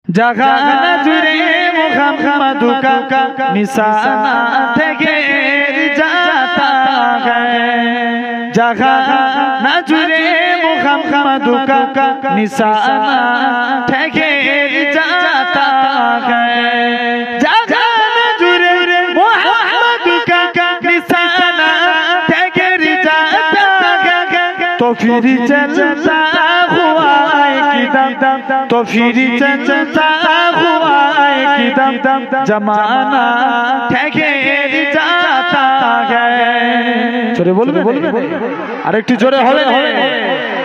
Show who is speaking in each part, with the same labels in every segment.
Speaker 1: জাগানা জুড়ে মুহাম্মদু কা নিশানা থেকে जाता है জাগানা জুড়ে মুহাম্মদু কা নিশানা থেকে जाता है জাগানা জুড়ে মুহাম্মদু কা নিশানা থেকে जाता है तो फिर चलता हुआ तो फिर चलता हुआ एकदम जमाना ठहर जाता है जोरे बोलबे আরেকটু জোরে হবে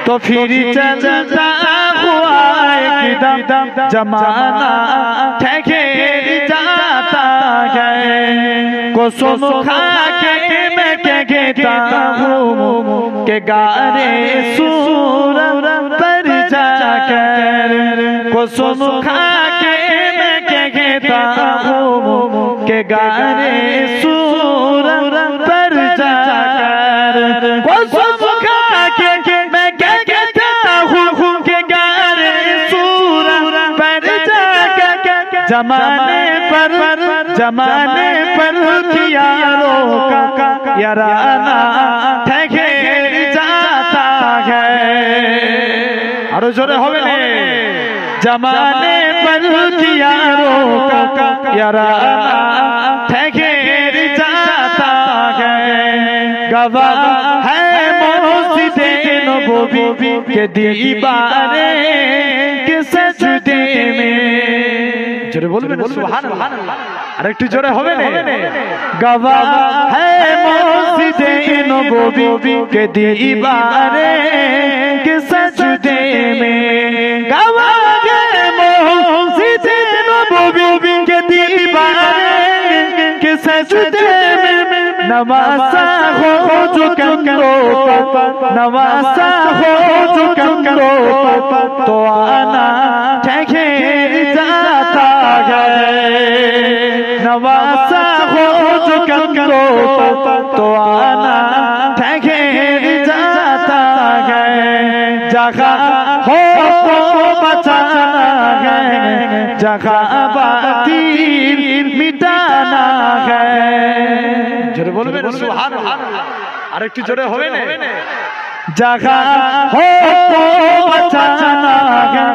Speaker 1: तो फिर चलता हुआ एकदम जमाना ठहर जाता है कसम खा के मैं कहता हूँ कि गारे सूरत पर जाकर कसम खा के मैं कहता हूँ कि गारे सूरत पर जाकर कसम खा के मैं कहता हूँ कि गारे सूरत पर जाकर जमाने पर यारों का याराना ठहर जाता है और जोरे होवे ने जमाने पर यारों का याराना ठहर जाता है गवाह है मस्जिदे नबवी के दीवारे के सजदे में जोरे बोलबे ना सुभान अल्लाह আরেকটু জোরে হবে না गवाह है मस्जिदे नबवी के दीवारे के सजदे में गवाह है मस्जिदे नबवी के दीवारे के सजदे में नवासा हो जो कंगो नवासा हो जो कंगो तो आना ठहर जाता है नवासा हो जो कंगो तो आना ठहर जाता है जगह हो तो बचाना है जगह बातिल मिटाना है जोरे बोलबे ना सुभान अल्लाह আরেকটু জোরে হবে না जगह हो तो बचाना है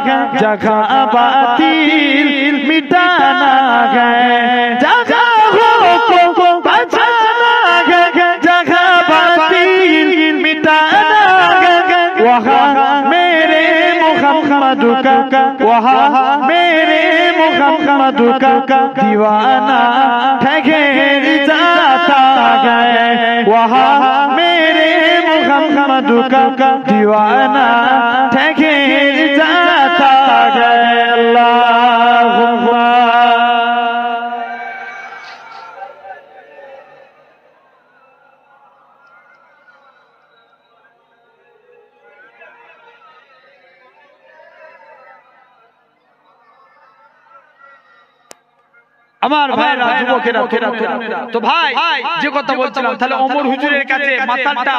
Speaker 1: जगह बातिल मिटाना है जगह हो तो बचाना है जगह बातिल मिटाना है वहाँ मेरे मुहम्मदु का वहाँ मेरे मुहम्मदु का दीवाना ठहर जाता है वहाँ मेरे मुहम्मदु का दीवाना ठहर जाता है अल्लाहुम्मा আমার ভাইরা যুবকেরা তরুণেরা তো ভাই যে কথা বলছিলাম তাহলে ওমর হুজুরের কাছে মাতালটা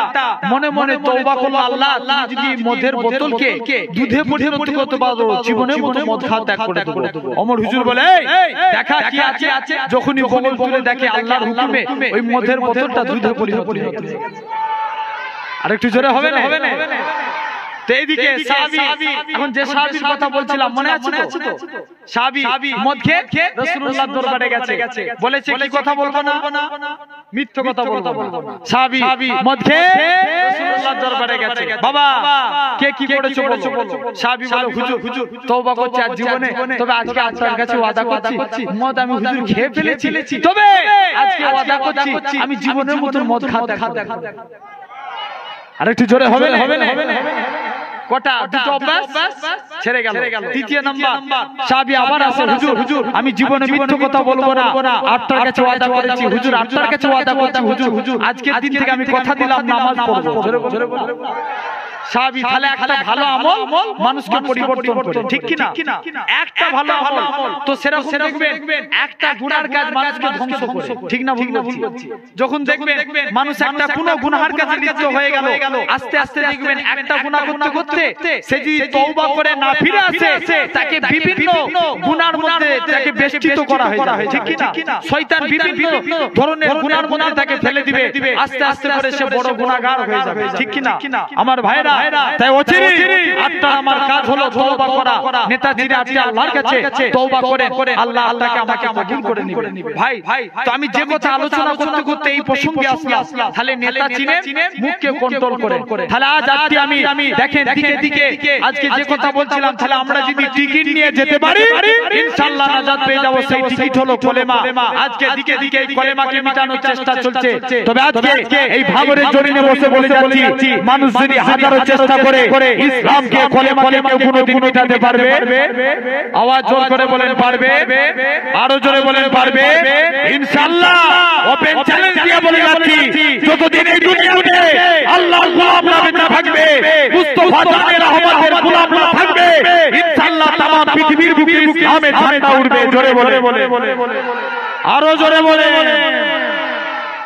Speaker 1: মনে মনে তওবা করলো আল্লাহ যদি মদের বোতলকে দুধে পরিণত করতে পারো জীবনের মতো মদ খাওয়া ত্যাগ করে দেব ওমর হুজুর বলে দেখা কি আছে যখনই বগল তুলে দেখে আল্লাহর হুকুমে ওই মদের বোতলটা দুধে পরিণত হয়ে গেছে আরেকটু জোরে হবে না তো এইদিকে সাহাবী এখন যে সাহাবীর কথা বলছিলাম মনে আছে তো সাহাবী মদ খেয়ে রাসূলুল্লাহর দরবারে গেছে বলেছে কি কথা বলবো না মিথ্যা কথা বলবো না সাহাবী মদ খেয়ে রাসূলুল্লাহর দরবারে গেছে বাবা কে কি করেছো বলো সাহাবী বলে হুজুর তওবা করছি আজ জীবনে তবে আজকে আপনার কাছে ওয়াদা করছি মদ আমি হুজুর খেয়ে ফেলেছি তবে আজকে ওয়াদা করছি আমি জীবনের মতো মদ খাওয়া দেখাবো আরেকটু জোরে হবে না কটা দুটো অভ্যাস ছেড়ে গেল তৃতীয় নাম্বার সাহাবী আবার আসে হুজুর আমি জীবনে মিথ্যা কথা বলবো না আপনার কাছে ওয়াদা করেছি হুজুর আপনার কাছে ওয়াদা করছি হুজুর আজকের দিন থেকে আমি কথা দিলাম নামাজ পড়বো সাহাবী তাহলে একটা ভালো আমল মানুষকে পরিবর্তন করে, ঠিক কি না? একটা ভালো আমল তো সেরকম দেখবেন একটা গুনার কাজ মানুষকে ধ্বংস করে, ঠিক না? ভুল বলছি? যখন দেখবেন মানুষ একটা কোনো গুনাহের কাজে লিপ্ত হয়ে গেল, আস্তে আস্তে দেখবেন একটা গুনাহ করতে করতে সে যদি তওবা করে না ফিরে আসে, তাকে বিভিন্ন গুনার মধ্যে তাকে বেষ্টিত করা হয়ে যাবে, ঠিক কি না? শয়তান বিভিন্ন ধরনের গুনার মধ্যে তাকে ফেলে দিবে, আস্তে আস্তে করে সে বড় গুনাহগার হয়ে যাবে, ঠিক কি না? আমার ভাইরা, তাই অচিরে আপনার আমার কাজ হলো তওবা করা। নেতাজিরা আজকে আল্লাহর কাছে তওবা করে আল্লাহ তাকে আমাকে কবুল করে নেবে। ভাই তো আমি যে কথা আলোচনা করতে করতে এই প্রসঙ্গে আসলাম, তাহলে নেতা চিনে মুখকে কন্ট্রোল করে। তাহলে আজ আজকে আমি দেখেন দিকে আজকে যে কথা বলছিলাম, তাহলে আমরা যদি টিকিট নিয়ে যেতে পারি ইনশাআল্লাহ নাজাত পেয়ে যাব। সেই টিকিট হলো কলেমা। আজকে দিকে এই কলেমাকে মিটানোর চেষ্টা চলছে। তবে আজকে এই ভাবরের জরিনে বসে বলে যাচ্ছি, মানুষ যদি হাজারো চেষ্টা করে ইসলামকে কলেমাকে কেউ কোনোদিন মিটাতে পারবে? আওয়াজ জোর করে বলেন পারবে? আরো জোরে বলেন পারবে? ইনশাআল্লাহ ওপেন চ্যালেঞ্জ দিয়ে বলে যাচ্ছি, যতদিন এই দুনিয়াতে আল্লাহর গোলামরা বেঁচে থাকবে, মুস্তাফা জানের রহমতের গোলামরা থাকবে, ইনশাআল্লাহ তামাম পৃথিবীর বুকে ইসলামের ঝান্ডা উড়বে। জোরে বলে আরো জোরে বলে।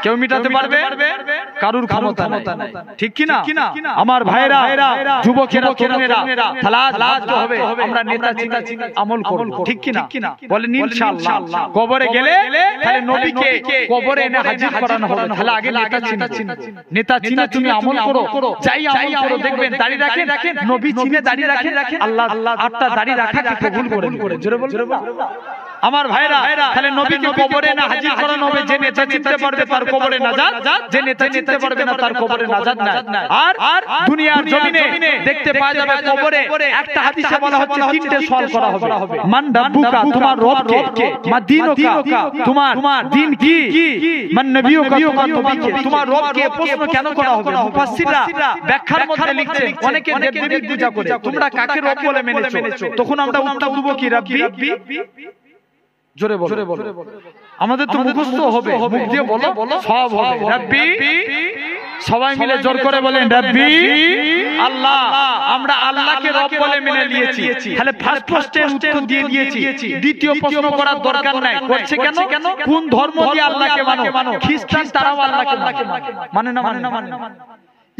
Speaker 1: কেউ মিটাতে পারবে? কারুর ক্ষমতা নাই, ঠিক কি না? আমার ভাইরা, যুবকেরা, তরুণেরা, তাহলে আজ হবে আমরা নেতা চিন্তা আমল করব, ঠিক কি না? বলেন ইনশাআল্লাহ। কবরে গেলে তাহলে নবীকে কবরে এনে হাজির করানো হবে। তাহলে আগে নেতা চিনে তুমি আমল করো, যাই আমল করো, দেখবেন দাড়ি রাখেন, নবী চিনে দাড়ি রাখেন, আল্লাহ আটটা দাড়ি রাখাকে কবুল করে। জোরে বল আমার ভাইরা, তাহলে নবীকে কবরে না হাজির করানো হবে। যে নেতা চিনতে পারবে তার কবরে নাজাত, যে নেতা চিনতে পারবে না তার কবরে নাজাত নাই। আর দুনিয়ার জমিনে দেখতে পাওয়া যাবে কবরে একটা হাদিসে বলা হচ্ছে তিনটে সওয়াল করা হবে। মান রাব্বুকা, তোমার রব কে? মা দীনুকা, তোমার দিন কি? মান নবিয়ুকা, তোমার নবী কে? তোমার রব কে? প্রশ্ন কেন করা হবে? মুফাসসিররা ব্যাখ্যার মধ্যে লিখছেন, অনেকে দেবদেবীর পূজা করে, তোমরা কাকে রব বলে মেনেছো? তখন আমরা উত্তর দেব কি? রাব্বি। জোরে বলো। আমাদের তো মুখস্থ হবে, মুখ দিয়ে বলো, সব হবে। রাব্বি, সবাই মিলে জোর করে বলেন রাব্বি আল্লাহ। আমরা আল্লাহকে রব বলে মেনে নিয়েছি, তাহলে ফার্স্ট প্রশ্নের উত্তর দিয়ে দিয়েছি। দ্বিতীয় প্রশ্ন করার দরকার নাই। করছে কেন? কোন ধর্ম দিয়ে আল্লাহকে মানো? খ্রিস্টান তারাও আল্লাহকে মানে না।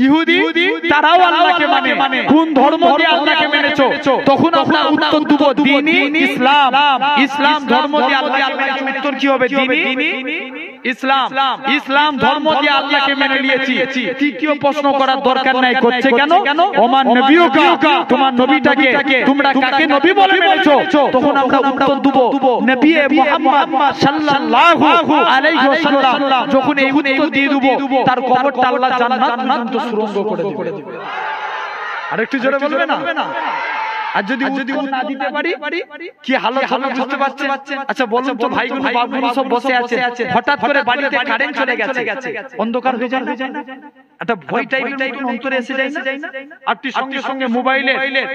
Speaker 1: ইহুদি তারাও আল্লাহকে মানে। কোন ধর্ম দিয়ে আল্লাহকে মেনেছো? তখন আমরা উত্তর দেব দ্বীনি ইসলাম। ইসলাম ধর্ম দিয়ে আল্লাহকে। উত্তর কি হবে? দ্বীনি ইসলাম ধর্ম দিয়ে আল্লাহকে মেনে নিয়েছি। তৃতীয় প্রশ্ন করার দরকার নাই। করছে কেন? ওমান নবিয়ুকা, তোমার নবীটাকে তোমরা কাকে নবী বলে মেনেছো? তখন আমরা উত্তর দেব নবী মুহাম্মদ সাল্লাল্লাহু আলাইহি ওয়াসাল্লাম। যখন এই উত্তর দিয়ে দেব, তার কবরটা আল্লাহ জান্নাত পর্যন্ত সুরঙ্গ করে দেবে। আরেকটু জোরে বলবে না? আর যদি না দিতে পারি কি হালত হবে বুঝতে পারছেন? আচ্ছা বলুন তো ভাইগুলো বাবুগুলো সব বসে আছে, হঠাৎ করে বাড়িতে কারেন্ট চলে গেছে, অন্ধকার হয়ে যায় না? একটা ভয় টাইপের অন্তরে এসে যায় না? আপনি সঙ্গে মোবাইলে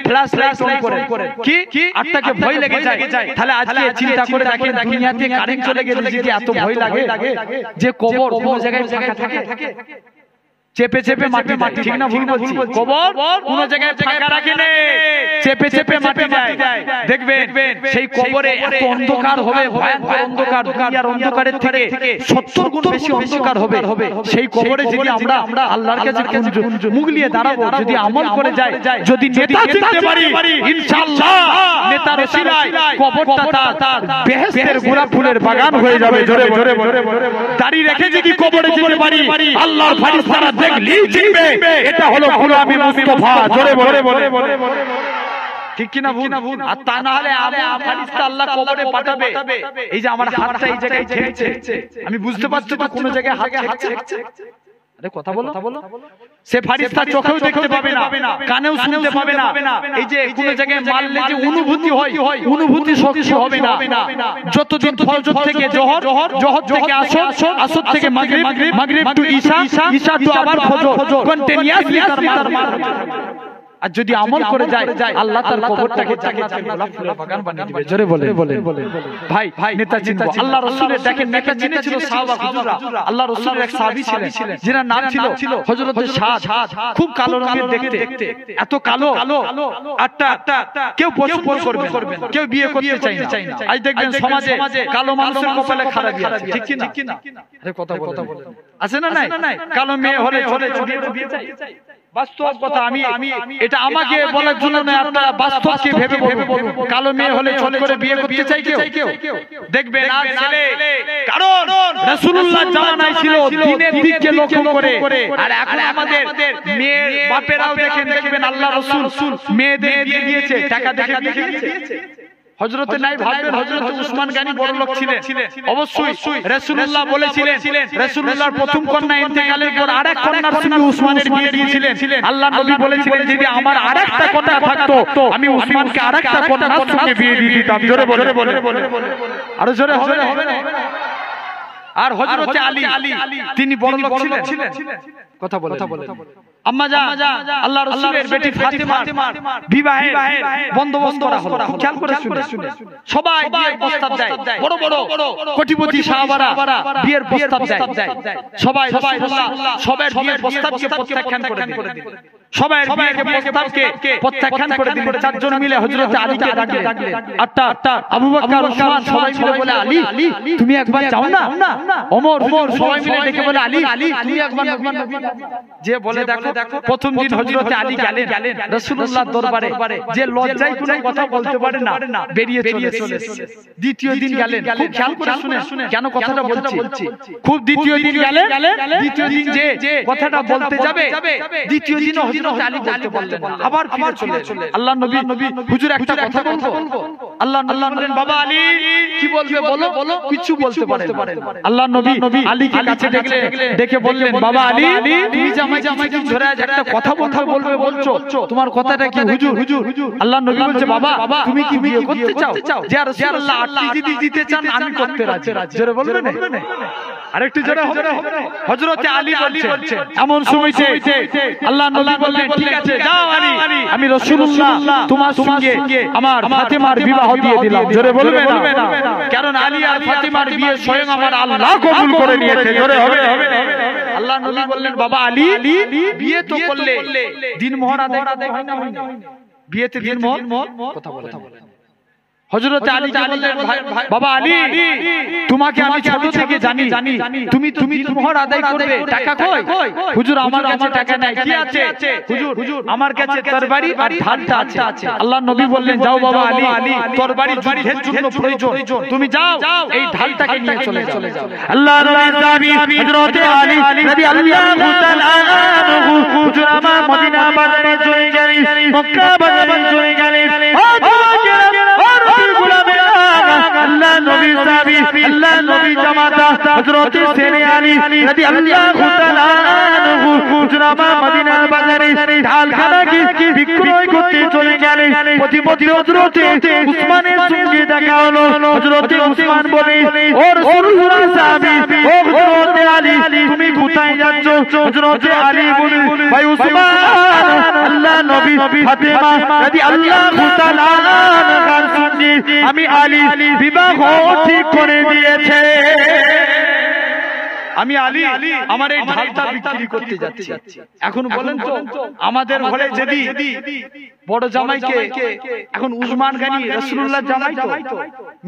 Speaker 1: ফ্ল্যাশ লাইট অন করেন, কি আপনাকে ভয় লেগে যায়। তাহলে আজকে চিন্তা করে দেখেন, দুনিয়াতে কারেন্ট চলে গেলে যদি এত ভয় লাগে, যে কবর কোন জায়গায় ফাঁকা থাকে, চেপে মাটি, ঠিক না? ভুল বলছি? কবর কোন জায়গায় ফাঁকা রাখে না, চেপে মাটি যায়। দেখবেন সেই কবরে এত অন্ধকার হবে, ভয়ানক অন্ধকার, দুনিয়ার অন্ধকারের থেকে 70 গুণ বেশি অন্ধকার হবে। সেই কবরে যদি আমরা আল্লাহর কাছে মুখ নিয়ে দাঁড়াবো, যদি আমল করে যায়, যদি নেতা চিনতে পারি, ইনশাআল্লাহ নেতার ওসিলায় কবরটা তার বেহেশতের গোলাপ ফুলের বাগান হয়ে যাবে। জোরে দাড়ি রেখে যদি কবরে যেতে পারি, আল্লাহর ফেরেশতারা দেখলেই চিনবে এটা হলো গোলামি মুস্তাফা। জোরে বলে ঠিক কি না? ভুল। আর তা না হলে ফেরেশতা আল্লাহ কবরে পাঠাবে। এই যে আমার হাতটা এই জায়গায় ঠেকছে, আমি বুঝতে পারছি তো কোন জায়গায় হাত ঠেকছে। আরে কথা বলো। সে ফেরেশতা চোখেও দেখতে পাবে না, কানেও শুনতে পাবে না। এই যে কোন জায়গায় মারলে যে অনুভূতি হয়, অনুভূতি শক্তি হবে না। যতদিন ফজর থেকে জোহর, জোহর থেকে আসর, আসর থেকে মাগরিব, মাগরিব টু ঈশা, ঈশা টু আবার ফজর, কন্টিনিউয়াসলি তার মার। আর যদি আমল করে যায় আল্লাহ তার কবরটাকে জান্নাতের গোলাপ ফুলের বাগান বানিয়ে দিবে। জোরে বলে ভাই নেতা চিনবো। আল্লাহ রাসূলের দেখেন নেতা চিনেছিল সাহাবা হুজুররা। আল্লাহ রাসূলের এক সাহাবী ছিলেন যার নাম ছিল হযরত সাদ। খুব কালো রঙের দেখতে, এত কালো আটটা কেউ পছন্দ করবে না, কেউ বিয়ে করতে চায় না। আজ দেখবেন সমাজে কালো মানুষের কপালে খারাপই আছে, ঠিক কি না? আরে কথা বলেন, আছে না নাই? কালো মেয়ে হলে বিয়ে চাই। বাস্তব কথা, আমি এটা আমাকে বলার জন্য না, আপনারা বাস্তবকে ভেবে বলুন। কালো মেয়ে হলে ছোট করে বিয়ে করতে চাই কেউ? দেখবেন আর ছেলে, কারণ রাসূলুল্লাহ জামানায় ছিল দ্বীনের দিকে লক্ষ্য করে। আর এখন আমাদের মেয়ের বাপেরাও দেখবেন আল্লাহ রাসূল মেয়েদের বিয়ে দিয়েছে টাকা দেখে দিয়েছে। হযরতে নাই ভাববেন হযরত উসমান গনি বড় লোক ছিলেন, অবশ্যই রাসূলুল্লাহ বলেছিলেন রাসূলুল্লাহর প্রথম কন্যা ইন্তেকালের পর আরেক কন্যার সঙ্গে উসমানের বিয়ে দিয়েছিলেন। আল্লাহ নবী বলেছিলেন যদি আমার আরেকটা কন্যা থাকতো আমি উসমানকে আরেকটা কন্যার সঙ্গে বিয়ে দিয়ে দিতাম। জোরে বলে আরো জোরে হবে না? আর হযরতে আলী তিনি বড় লোক ছিলেন। কথা বলে আম্মা জান আল্লাহ রাসূলের বেটি ফাতেমার বিবাহের বন্দোবস্ত করা হলো। খেয়াল করে শুনে সবাই বিয়ের প্রস্তাব দেয়, বড় কোটিপতি সাহাবারা বিয়ের প্রস্তাব দেয়। সবাই সবার বিয়ের প্রস্তাবকে প্রত্যাখ্যান করে দিল। সবাই বিয়ের প্রস্তাবকে প্রত্যাখ্যান করে দিল। চারজন মিলে হযরত আলীকে ডাকলেন। আটটা আবু বকর ওসমান সবাই মিলে বলে আলী তুমি একবার যাও না। ওমর সবাই মিলে ডেকে বলে আলী তুমি একবার যে বলে দেখো প্রথম দিন হযরত আলী গেলেন রাসূলুল্লাহর দরবারে, যে লজ্জায় কোনো কথা বলতে পারে না বেরিয়ে চলে। দ্বিতীয় দিন গেলেন, খুব খেয়াল করে শুনে কেন কথাটা বলছি। খুব দ্বিতীয় দিন গেলেন, দ্বিতীয় দিন যে কথাটা বলতে যাবে দ্বিতীয় দিন হযরত আলী বলতে পারলেন না, আবার ফিরে চলে। আল্লাহ নবী হুজুর একটা কথা বলবো। আল্লাহ বললেন বাবা আলী কি বলবে বলো। কিছু বলতে পারেন। আল্লাহ নবী আলীকে কাছে ডেকে বললেন বাবা আলী তুমি জামাই ধরে একটা কথা বলবে বলছো, তোমার কথাটা কি হুজুর? আল্লাহ নবী বলছে বাবা তুমি কি বিয়ে করতে চাও? যে রাসূলুল্লাহ আটটি যদি দিতে চান আমি করতে রাজি। জোরে বলবেন আরেকটু জোরে হবে। হযরত আলী বলছেন এমন সময়তে আল্লাহ নবী বললেন ঠিক আছে যাও আলী, আমি রাসূলুল্লাহ তোমার সঙ্গে আমার ফাতেমার বিবাহ দিয়ে দিলাম। জোরে বলবেন না, কারণ আলী আর ফাতেমার বিয়ে স্বয়ং আমার আল্লাহ কবুল করে নিয়েছে। জোরে হবে। আল্লাহ নবী বললেন বাবা আলী বিয়ে তো করলে দিন মোহর আদায় হয় না? বিয়েতে দিন মোহর কথা বলে। হযরত আলী বললেন বাবা আলী তোমাকে আমি ছোট থেকে জানি তুমি মোহর আদায় করবে, টাকা কই? হুজুর আমার কাছে টাকা নাই। কি আছে? হুজুর আমার কাছে তরবারি আর ঢালটা আছে। আল্লাহ নবী বললেন যাও বাবা আলী তরবারি যুদ্ধের জন্য প্রয়োজন, তুমি যাও এই ঢালটাকে নিয়ে চলে যাও। আল্লাহ নবীর সাহাবী হযরত আলী রাদিয়াল্লাহু তাআলা আনহু হুজুর আমার মদিনা বাজারে চলে গেলেন, মক্কা বাজারে চলে গেলেন। আল্লাহ নবী সাহাবী আল্লাহ নবী জামাতা হযরত সেনে আলী রাদিয়াল্লাহু তাআলা আনহু হুজরামা মদিনার বাজারে ঢালখানা কি বিক্রয় করতে চলে গেলেন। প্রতিমধ্যে হযরত উসমানের সঙ্গে দেখা হলো। হযরত উসমান বলে ও রাসূলুল্লাহ সাহাবী ও হযরত আলী তুমি কোথায় যাচ্ছ? হযরত আলী বলে ভাই উসমান আল্লাহ নবী ফাতেমা রাদিয়াল্লাহু তাআলা আনহার সঙ্গে আমি আলী বিবাহ ঠিক করে দিয়েছে। আমি আলী আমার এই ঢালটা বিক্রি করতে যাচ্ছি। এখন বলেন তো আমাদের ঘরে যদি বড় জামাইকে, এখন উসমান গনি রাসূলুল্লাহ জামাই তো,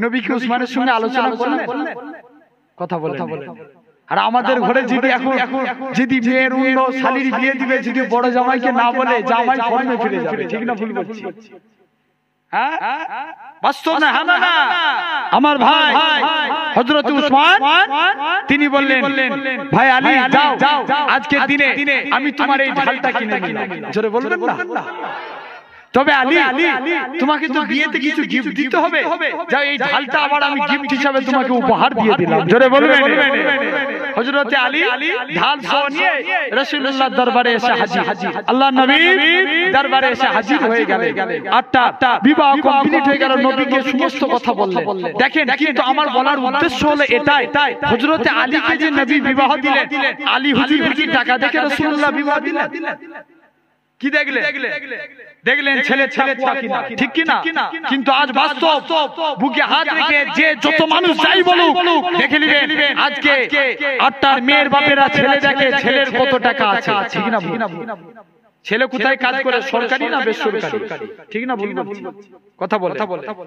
Speaker 1: নবী কি উসমানের সঙ্গে আলোচনা করলেন? কথা বলেন। আর আমাদের ঘরে যদি মেয়ের অন্য শালীর বিয়ে দিবে, যদি বড় জামাইকে না বলে জামাই ফর্মে ফিরে যাবে। ঠিক না ভুল বলছি? হ্যাঁ বাস্তব না? আমার ভাই হযরত উসমান তিনি বললেন ভাই আলী যাও আজকের দিনে আমি তোমার এই ঢালটা কিনে নিলাম। জোরে বলবেন না? তবে আলী তোমাকে তো বিয়েতে কিছু গিফট দিতে হবে, যাও এই ঢালটা আবার আমি গিফট হিসাবে তোমাকে উপহার দিয়ে দিলাম। জোরে বলবেন। হযরত আলী ঢাল নিয়ে রাসূলুল্লাহর দরবারে এসে হাজির। আল্লাহ নবী দরবারে এসে হাজির হয়ে গেলেন। আটটা বিবাহ কমপ্লিট হয়ে গেল, নবীকে সমস্ত কথা বললেন। দেখেন কিন্তু আমার বলার উদ্দেশ্য হলো এটাই, হযরত আলীকে যে নবী বিবাহ দিলেন, আলী হুজুর টাকা দেখে রাসূলুল্লাহ বিবাহ দিলেন? কি দেখলেন ছেলে কিনা, ঠিক কিনা? কিন্তু আজ বাস্তব বুকে হাত রেখে যে যত মানুষ যাই বলুক দেখে নেবেন আজকে 8টার মেয়ের বাপেরা ছেলে দেখে ছেলের কত টাকা আছে, ঠিক না? ছেলে কোথায় কাজ করে, সরকারি না বেসরকারি, ঠিক না? কথা বলে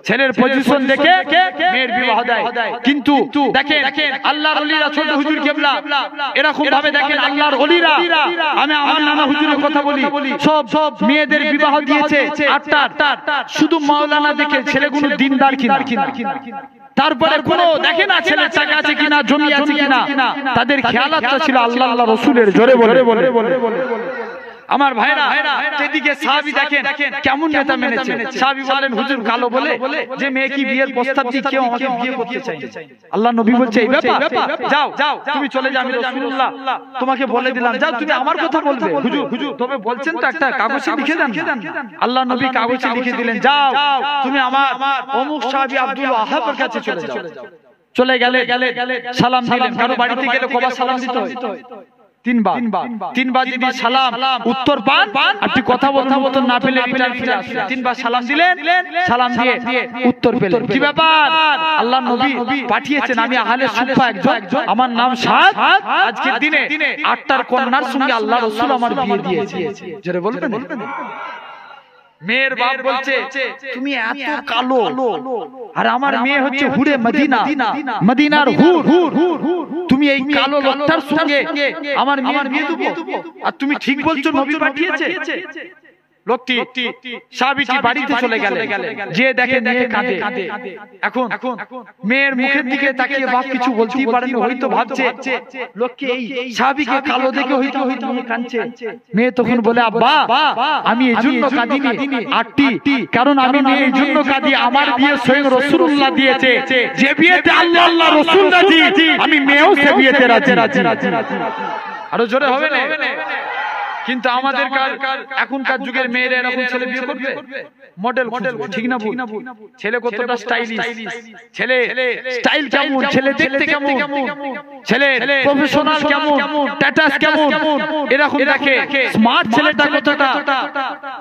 Speaker 1: ছেলের পজিশন দেখে মেয়ের বিবাহ দেয়। কিন্তু দেখেন আল্লাহর ওলিরা, ছোট হুজুর কেবলা এরকম ভাবে দেখেন আল্লাহর ওলিরা, আমি আমার নানা হুজুরের কথা বলি, সব মেয়েদের বিবাহ দিয়েছে 8টা, শুধু মাওলানা দেখে ছেলেগুলো দিনদার কিনা, তারপরে কোনো দেখে না ছেলের টাকা আছে কিনা, জমি আছে কিনা, তাদের খেয়ালাতটা ছিল আল্লাহ আল্লাহ রাসূলের। জোরে বলে আমার ভাইরা, যেদিকে সাহাবী দেখেন কেমন নেতা মেনেছে। সাহাবী বললেন হুজুর কালো বলে যে মেয়ে কি বিয়ের প্রস্তাব দিয়ে কেউ আমাকে বিয়ে করতে চায়। আল্লাহ নবী বলছে এই ব্যাপার, যাও তুমি চলে যাও, আমি রাসূলুল্লাহ তোমাকে বলে দিলাম, যাও তুমি আমার কথা বলবে। হুজুর তবে বলছেন তো একটা কাগজে লিখে দেন। আল্লাহ নবী কাগজে লিখে দিলেন, যাও তুমি আমার অমুক সাহাবী আব্দুল ওয়াহাবের কাছে চলে গেলে সালাম দিলেন। কারো বাড়িতে গেলে কবার সালাম দিতে হয়? তিনবার যদি সালাম উত্তর পান, আপনি কথা বলতে না পেলে রিটার্ন ফিরে আসলেন। 3বার সালাম দিলেন, সালাম দিয়ে উত্তর পেলেন। কি ব্যাপার? আল্লাহ নবী পাঠিয়েছেন, আমি আহলে সুফা একজন, আমার নাম সাদ, আজকের দিনে 8টার কন্যার সঙ্গে আল্লাহ রাসূল আমার বিয়ে দিয়েছে। জোরে বলবেন। মেয়ের বাপ বলছে তুমি এত কালো, আর আমার মেয়ে হচ্ছে হুরে মদিনার হুর, তুমি এই কালো লোকটার সঙ্গে আমার বিয়ে দেবো? আর তুমি ঠিক বলছো নবী পাঠিয়েছে? লোকটি সাহাবীটি বাড়িতে চলে গেলেন, যে দেখে মেয়ে কাঁদে। এখন মেয়ের মুখের দিকে তাকিয়ে বাপ কিছু বলতেই পারেনি, হয়তো ভাবছে লোককে এই সাহাবীকে কালো দেখে হয়তো মেয়ে কাঁদছে। মেয়ে তখন বলে আব্বা আমি এই জন্য কাঁদিনি 8টি, কারণ আমি মেয়ে এই জন্য কাঁদি, আমার বিয়ে স্বয়ং রাসূলুল্লাহ দিয়েছে, যে বিয়েতে আল্লাহ আল্লাহ রাসূল রাজি, আমি মেয়েও সে বিয়েতে রাজি। আরো জোরে হবে না? কিন্তু আমাদের এখনকার যুগের মেয়েরা এরকম ছেলে বিয়ে করবে, মডেল, ঠিক না? ছেলে কতটা স্টাইলিশ, ছেলে স্টাইল কেমন, ছেলে দেখতে কেমন, ছেলে প্রফেশনাল কেমন, স্ট্যাটাস কেমন, এরকম দেখে। স্মার্ট ছেলেটা কতটা,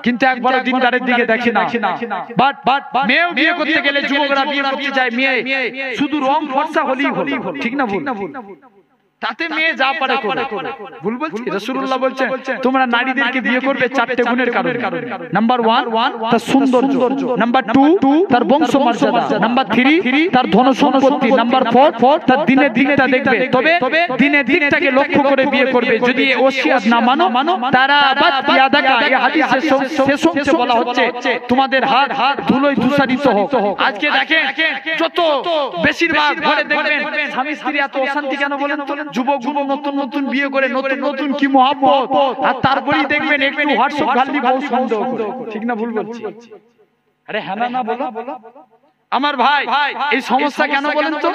Speaker 1: কিন্তু একবার দিনদারের দিকে দেখে না। বাট মেয়েও বিয়ে করতে গেলে, যুবকরা বিয়ে করতে যায়, মেয়ে শুধু রং ফর্সা হলেই হলো, ঠিক না? তাতে মেয়ে যা পারে করে। ভুল বলছি? রাসূলুল্লাহ বলছেন তোমরা নারীদেরকে বিয়ে করবে 4টে গুণের কারণে। নাম্বার 1 তার সৌন্দর্য, নাম্বার 2 তার বংশ মর্যাদা, নাম্বার 3 তার ধন সম্পত্তি, নাম্বার 4 তার দিনের দিকটা দেখবে। তবে দিনের দিকটাকে লক্ষ্য করে বিয়ে করবে। যদি ওসিয়াত না মানো, তারা বাদ ইয়াদাকা, এই হাদিসে শেষ অংশে বলা হচ্ছে তোমাদের হাত ধুলোয় ধূসরিত হোক। আজকে দেখেন যত বেশিরভাগ ঘরে দেখবেন স্বামী স্ত্রী এত অশান্তি কেন বলেন তো? যুবকগুলো নতুন বিয়ে করে নতুন কি মহব্বত, আর তারপরেই দেখবেন একটু হোয়াটসঅ্যাপ গালি বহু সন্দেহ, ঠিক না? ভুল বলছি? আরে হ্যাঁ না বলো আমার ভাই, এই সমস্যা কেন বলেন তো?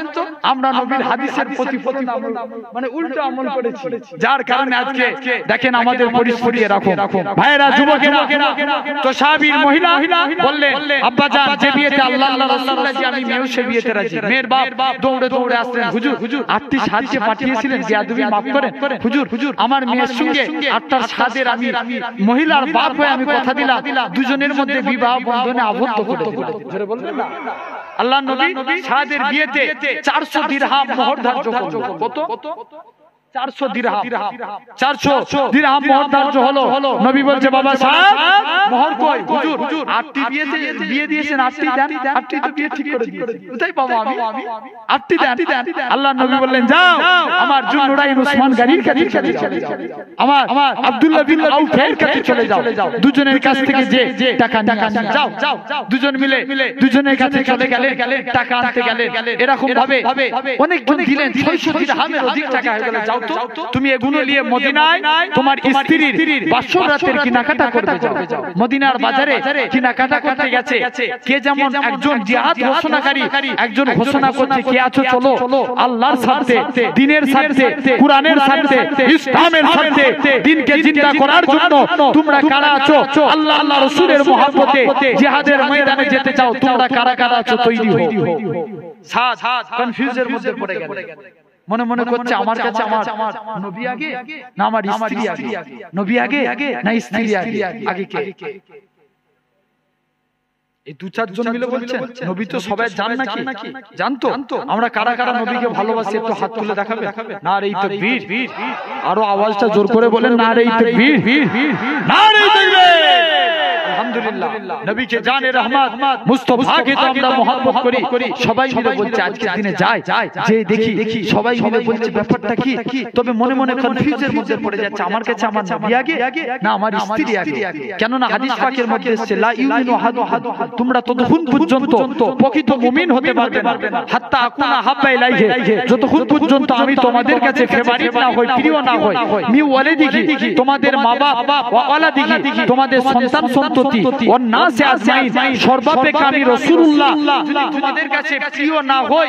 Speaker 1: আমরা নবীর হাদিসের প্রতি মানে উল্টো আমল করেছি, যার কারণে আজকে দেখেন আমাদের পরিস্থিতি এরকম। ভাইরা, যুবকেরা, তো সাহাবীর মহিলা বললেন আব্বা জান, যে বিয়েতে আল্লাহ আল্লাহ রাসূল রাজি, আমি মেয়েও সে বিয়েতে রাজি। মেয়ের বাপ দৌড়ে আসলেন, হুজুর আপনি সাহায্যে পাঠিয়েছিলেন, বেয়াদবি মাফ করেন। হুজুর আমার মেয়ের সঙ্গে 8টার সাদের আমি মহিলার বাপ হয়ে আমি কথা দিলাম, দুজনের মধ্যে বিবাহ বন্ধনে আবদ্ধ করে দিলাম। জোরে বলবেন না? আল্লাহ নবী সাদের বিয়েতে 400 দিরহাম মোহর ধার্য করলেন। কত? 400 দিরহাম মোহর ধার্য হলো। নবী বলছে বাবা সাহেব মোহর কই? হুজুর 8টি বিয়ে দিয়েছেন, 8টি দেন। 8টি তো বিয়ে ঠিক করে দিয়েছি, কোথায় পাবো আমি? 8টি দেন। আল্লাহ নবী বললেন যাও আমার জুননুরাইন উসমান গানির কাছে চলে যাও, আমার আব্দুল্লাহ বিন আউফের কাছে চলে যাও, দুজনের কাছ থেকে যে টাকা নিয়ে আসেন। যাও দুজন মিলে দুজনের কাছে চলে গেলেন, টাকা আনতে গেলেন। এরকম ভাবে অনেকজন দিলেন, 600 দিরহামের অধিক টাকা হয়ে গেল। যাও তো তুমি এগুলো নিয়ে মদিনায় তোমার স্ত্রীর বাসর রাতের কেনাকাটা করতে যাও। মদিনার বাজারে কেনাকাটা করতে গেছে কে, যেমন একজন জিহাদ ঘোষণাকারী, একজন ঘোষণা করছে কে আছো চলো আল্লাহর স্বার্থে, দিনের স্বার্থে, কোরআনের স্বার্থে, ইসলামের স্বার্থে, দিনকে জিন্দা করার জন্য তোমরা কারা আছো আল্লাহ আল্লাহ রাসূলের মহব্বতে জিহাদের ময়দানে যেতে চাও, তোমরা কারা আছো তৈরি হও। সাদ কনফিউজের মধ্যে পড়ে গেল। মনে মনে করছে আমার কাছে আমার নবী আগে না আমার স্ত্রী আগে, নবী আগে না স্ত্রী আগে, আগে কে? এই দু চারজন মিলে বলছেন নবী তো সবাই জান নাকি? জানতো? আমরা কারা কারা নবীকে ভালোবাসি একটু হাত তুলে দেখাবে? নারে তাকবীর, আরো আওয়াজটা জোর করে বলেন নারে তাকবীর, নারে তাকবীর। আলহামদুলিল্লাহ, নবীকে জানে রহমত মুস্তাফাকে তো আমরা মহব্বত করি। সবাই মিলে বলছে আজকের দিনে যাই যে দেখি সবাই মিলে বলছে ব্যাপারটা কি, তবে মনে মনে কনফিউজের মধ্যে পড়ে যাচ্ছে আমার কাছে আমার নবী আগে না আমার স্ত্রী আগে। কেন না হাদিস পাকের মধ্যে এসেছে লা ইউমিনু আহাদুকুম, তোমরা ততক্ষণ পর্যন্ত প্রকৃত মুমিন হতে পারবে না হাত্তা আকুনা হাব্বা ইলাইহি, যতক্ষণ পর্যন্ত আমি তোমাদের কাছে ফেভারিট না হই, প্রিয় না হই, মি ওয়ালিদিহি, তোমাদের মা বাবা, ওয়া ওয়ালাদিহি, তোমাদের সন্তান সন্ততি, ওয়ান নাসি আজমাইন, সর্বাপেক্ষা আমি রাসূলুল্লাহ যদি তোমাদের কাছে প্রিয় না হই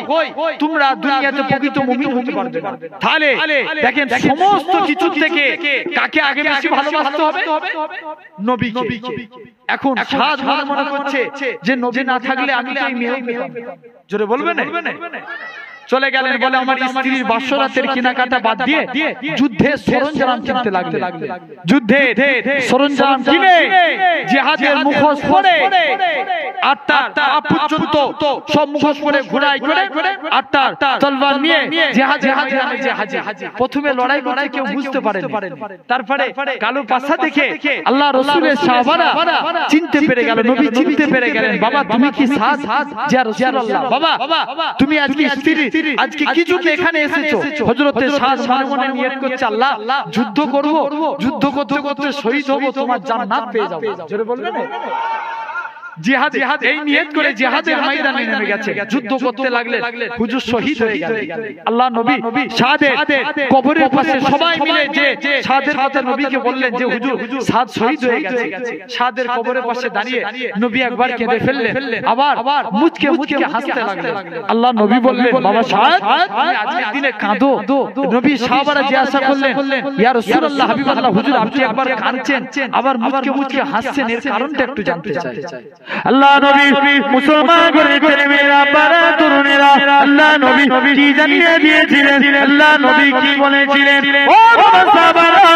Speaker 1: তোমরা দুনিয়াতে প্রকৃত মুমিন হতে পারবে না। তাহলে দেখেন সমস্ত কিছু থেকে কাকে আগে বেশি ভালোবাসতে হবে? নবীকে। এখন সাজ মনে করছে যে নবী না থাকলে আমি তো এই মেয়ে, জোরে বলবেন না? চলে গেলেন বলে আমার স্ত্রীর বাসরাতের কেনাকাটা বাদ দিয়ে যুদ্ধে সরঞ্জাম কিনতে লাগলেন। যুদ্ধে সরঞ্জাম কিনে জিহাদের মুখোশ পরে আটটা পর্যন্ত সব মুখোশ পরে ঘোড়ায় করে আটটা তলোয়ার নিয়ে জিহাদের ময়দানে যে হাজির। প্রথমে লড়াই করতে কেউ বুঝতে পারেনি, তারপরে কালো পাছা দেখে আল্লাহ রাসূলের সাহাবারা চিনতে পেরে গেল, নবী চিনতে পেরে গেলেন। বাবা তুমি কি সাদ? ইয়া রাসূলুল্লাহ, বাবা তুমি আজকে স্ত্রী, আজকে কি জন্য এখানে এসেছো? হযরতে সাদ মনে নিয়ত করছে আল্লাহ যুদ্ধ করব, যুদ্ধ করতে করতে শহীদ হব, তোমার জান্নাত পেয়ে যাব। জোরে বলবেন না? জিহাদ এই নিয়ত করে জিহাদের ময়দানে নেমে গেছে, যুদ্ধ করতে লাগলেন, হুজুর শহীদ হয়ে গেলেন। আল্লাহ নবী সাদের কবরের পাশে সবাই মিলে যে সাদের কথা নবীকে বললেন যে হুজুর সাদ শহীদ হয়ে গেছে। সাদের কবরের পাশে দাঁড়িয়ে নবী একবার কেঁদে ফেললেন, আবার মুচকে হাসতে লাগলেন। আল্লাহ নবী বললেন বাবা সাদ তুমি আজকের দিনে কাঁদো? নবী সাহাবারা জিজ্ঞাসা করলেন ইয়া রাসূলুল্লাহ হাবিবাল্লাহ, হুজুর আপনি একবার কাঁদছেন আবার মুচকে হাসছেন, এর কারণটা একটু জানতে চাই।
Speaker 2: আল্লাহ নবী মুসলমান করে মেরা পারা তরুণেরা আল্লাহ নবী কি জানিয়ে দিয়েছিলেন? আল্লাহ নবী কি বলেছিলেন? ও সাহাবারা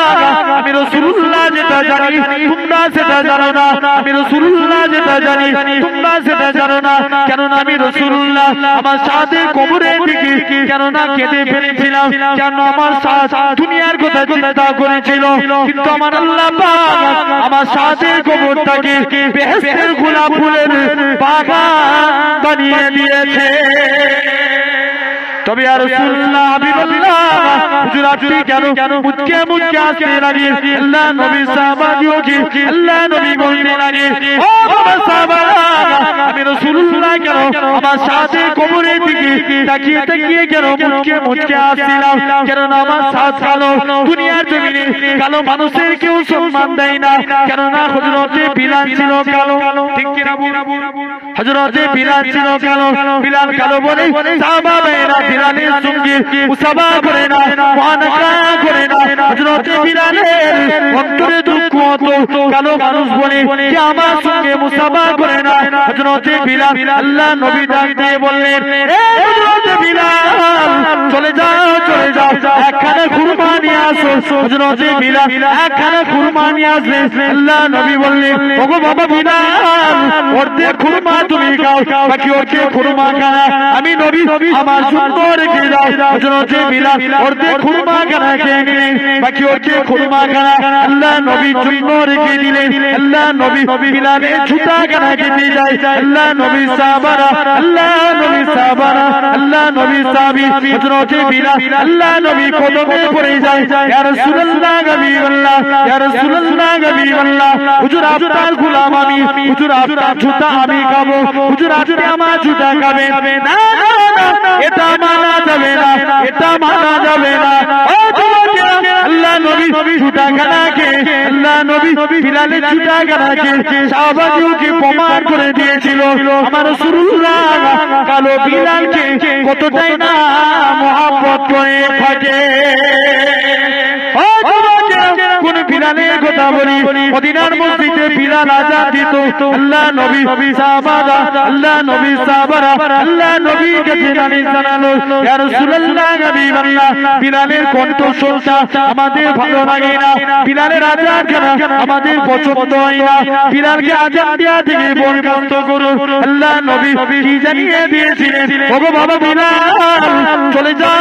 Speaker 2: আমি রাসূলুল্লাহ যেটা জানি তোমরা সেটা জানো না, আমি রাসূলুল্লাহ যেটা জানি তোমরা সেটা জানো না। কেন না আমি রাসূলুল্লাহ আমার সাথে কবরের দিকে কেন না কেঁদে ফেলেছিলাম, কেন আমার সাথে দুনিয়ার কথা চিন্তা করেছিল, কিন্তু আমার আল্লাহ পাক আমার সাথে কবরটাকে বেহেশতের গোলাপ ফুলের বাগান বানিয়ে দিয়েছে। তবে আর রাসূলুল্লাহ হাবিবাল্লাহ হুজুর আপনি কেন মুচকে আসতে লাগে? আল্লাহ নবী সাহাবাদিও কি আল্লাহ নবী বলতে লাগে ও বাবা সাহাবারা আমি রাসূলুল্লাহ কেন আমার সাথে কবরের দিকে তাকিয়ে কেন মুচকে আসছিলাম? কেন না আমার সাথ কালো, দুনিয়ার জমিনে কালো মানুষের কেউ সম্মান দেয় না। কেন না হযরতে বিলাল ছিল কালো, ঠিক কি না? হযরতে বিলাল ছিল কালো, বিলাল কালো বলে সাহাবারা বিলালের সঙ্গে মুসাফা করে না, মুআনাকা করে না। হযরতে বিলালের অন্তরে দুঃখ হতো, কালো মানুষ বলে যে আমার সঙ্গে মুসাফা করে না। হযরতে বিলাল আল্লাহ নবী ডাক দিয়ে বললেন এ হযরতে বিলাল চলে যাও একখানা খুরমা নিয়ে আসো। হযরতে বিলাল একখানা খুরমা নিয়ে আসলেন। আল্লাহ নবী বললেন ওগো বাবা বিলাল অর্ধেক খুরমা তুমি খাও, বাকি অর্ধেক খুরমা খানা আমি নবী আমার জন্য রেখে দাও। হযরতে বিলাল অর্ধেক খুরমা খানা খেয়ে নিলেন, বাকি অর্ধেক খুরমা খানা আল্লাহ নবীর জন্য রেখে দিলেন। আল্লাহ নবী বিলালের জুতা খানা খেতে যায়। আল্লাহ নবী সাহাবারা আল্লাহ নবী সাহাবী হযরতে বিলাল আল্লাহ নবী কদমে পড়ে যায়। ইয়া রাসূলুল্লাহ হাবিবাল্লাহ, ইয়া রাসূলুল্লাহ হাবিবাল্লাহ, হুজুর আপনার গোলাম আমি, হুজুর আপনার জুতা আমি খাবো, হুজুর আপনি আমার জুতা খাবেন না, এটা মানা যাবে না, এটা মানা যাবে না। আল্লাহ নবী জুতা খানাকে আল্লাহ নবী বিলালের জুতা খানাকে সাহাবাদিওকে প্রমাণ করে দিয়েছিল আমার রাসূলুল্লাহ কালো বিলালকে কতটাই না মহব্বত করে থাকে। কোন বিলালের কথা বলি মদিনার মসজিদে বিলাল আযান দিত আল্লাহ নবী সাহাবারা আল্লাহ নবী সাহাবারা আল্লাহ নবীকে জানানি জানালো ইয়া রাসূলুল্লাহ হাবিবাল্লাহ বিলালের কণ্ঠস্বরটা আমাদের ভালো লাগে না বিলালের আযান আমাদের পছন্দ হয় না বিলালকে আযান দেয়া থেকে বরখাস্ত করুন আল্লাহ নবী কি জানিয়ে দিয়েছিলেন ওগো বাবা বিলাল চলে যাও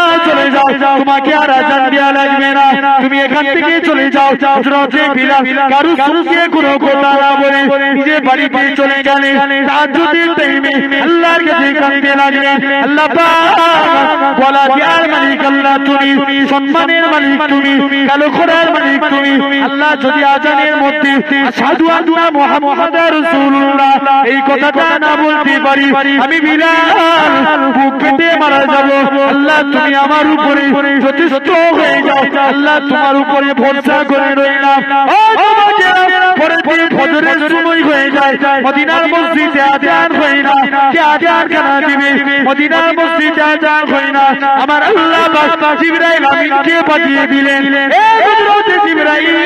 Speaker 2: তোমাকে আর আযান দেয়া লাগবে না তুমি এখান থেকে চলে যাও হযরতে বিলাল কারো সুরকে কোনো কথা না বলে নিজে বাড়িতে চলে গেলেন তাহাজ্জুদের টাইমে আল্লাহর কাছে কাঁদতে লাগলেন আল্লাহ পাক বলা দিয়ার মালিক আল্লাহ তুমি সম্মানের মালিক তুমি কালো খোরার মালিক তুমি আল্লাহ যদি আযানের মধ্যে আশহাদু আন্না মুহাম্মাদার রাসূলুল্লাহ এই কথাটা না বলতে পারি আমি বিলাল বুক পেতে মারা যাব আল্লাহ তুমি আমার উপরে যথেষ্ট হয়ে যাও আল্লাহ তোমার উপরে ভরসা করে রইলাম ও যুবকেরা পরের দিন ফজরের সময় হয়ে যায় মদিনার মসজিদে আযান হয় না কে আযান কানা দিবে মদিনার মসজিদে আযান হয় না আমার আল্লাহ পাক জিবরাইল আমিনকে পাঠিয়ে দিলেন এ হযরত জিবরাইল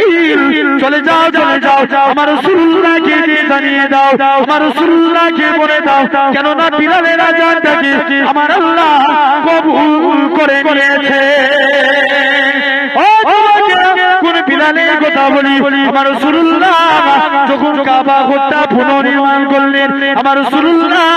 Speaker 2: চলে যাও আমার রাসূলুল্লাহকে জানিয়ে দাও আমার রাসূলুল্লাহকে বলে দাও কেন না বিলালের আযানটাকে আমার আল্লাহ কবুল করে নিয়েছে ও যুবকেরা কোন বিলালের কথা বলি আমার রাসূলুল্লাহ যখন কাবা ঘরটা পুনর্নির্মাণ করলেন আমার রাসূলুল্লাহ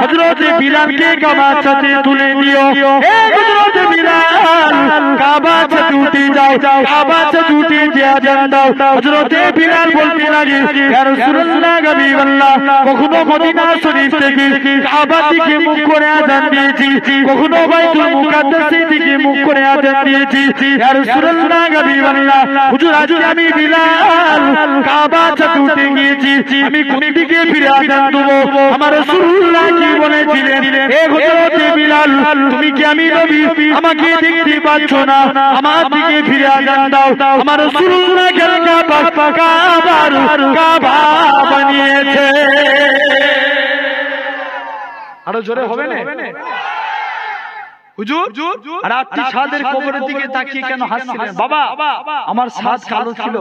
Speaker 2: হযরত বিলালকে কাবার সাথে তুলে দিও এ হযরত বিলাল কাবার সাথে উঠে যাও কাবার সাথে উঠে যে আযান দাও হযরত বিলাল বলতে লাগে ইয়া রাসূলুল্লাহ হাবিবাল্লাহ কখনো মদিনা শরীফ থেকে কাবার দিকে মুখ করে আযান দিয়েছি কখনো বাইতুল মুকাদ্দাসের দিকে মুখ করে আযান দিয়েছি ইয়া রাসূলুল্লাহ হাবিবাল্লাহ হুজুর আজকে আমি বিলাল কাবার সাথে উঠে গিয়েছি আমি কোন দিকে ফিরে আযান দেব আমার রাসূলুল্লাহ কি বলেছিলেন এ হযরত বিলাল তুমি কি আমি নবী আমাকে দেখতে পাচ্ছ না আমার দিকে ফিরে আযান দাও আমার রাসূলুল্লাহ কাবা বানিয়েছে
Speaker 1: আরো জোরে হবে না হুজুর আর আপনি সাদের কবরের দিকে তাকিয়ে কেন হাসছিলেন বাবা আমার সাদ কালো ছিল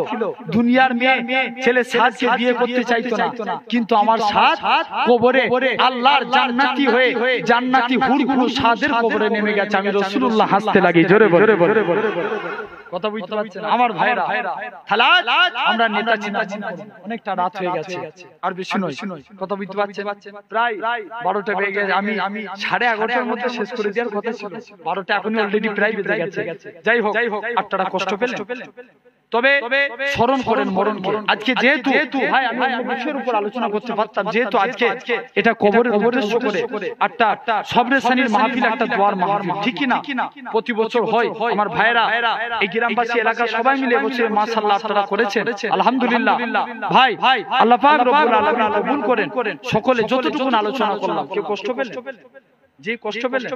Speaker 1: দুনিয়ার মেয়ে ছেলে সাদকে বিয়ে করতে চাইতো না কিন্তু আমার সাদ কবরে আল্লাহর জান্নাতি হয়ে জান্নাতি হুরগুলো সাদের কবরে নেমে গেছে আমি রাসূলুল্লাহ হাসতে লাগি জোরে জোরে কথা বুঝতে পারছেন আমার ভাইরা তাহলে আমরা নেতা চিন্তা অনেকটা রাত হয়ে গেছে আর বেশি নয় কথা বুঝতে পারছেন প্রায় 12টা বেজে গেছে আমি 11:30টার মধ্যে শেষ করে দেওয়ার কথা ছিল 12টা এখনই অলরেডি প্রায় বেজে গেছে যাই হোক আপনারা কষ্ট পেলেন তবে স্মরণ করেন মরণকে আজকে যেহেতু ভাই আমি বিষয়ের উপর আলোচনা করতে পারতাম যেহেতু আজকে এটা কবরের উদ্দেশ্য করে একটা সবরে শ্রেণীর মাহফিল একটা দোয়ার মাহফিল ঠিক কি না প্রতি বছর হয় আমার ভাইরা এই গ্রামবাসী এলাকা সবাই মিলে বসে মাশাআল্লাহ আপনারা করেছেন আলহামদুলিল্লাহ ভাই আল্লাহ পাক রব্বুল আলামিন কবুল করেন সকলে যতটুকু আলোচনা করলাম কেউ কষ্ট পেলেন যে কষ্ট পেলেন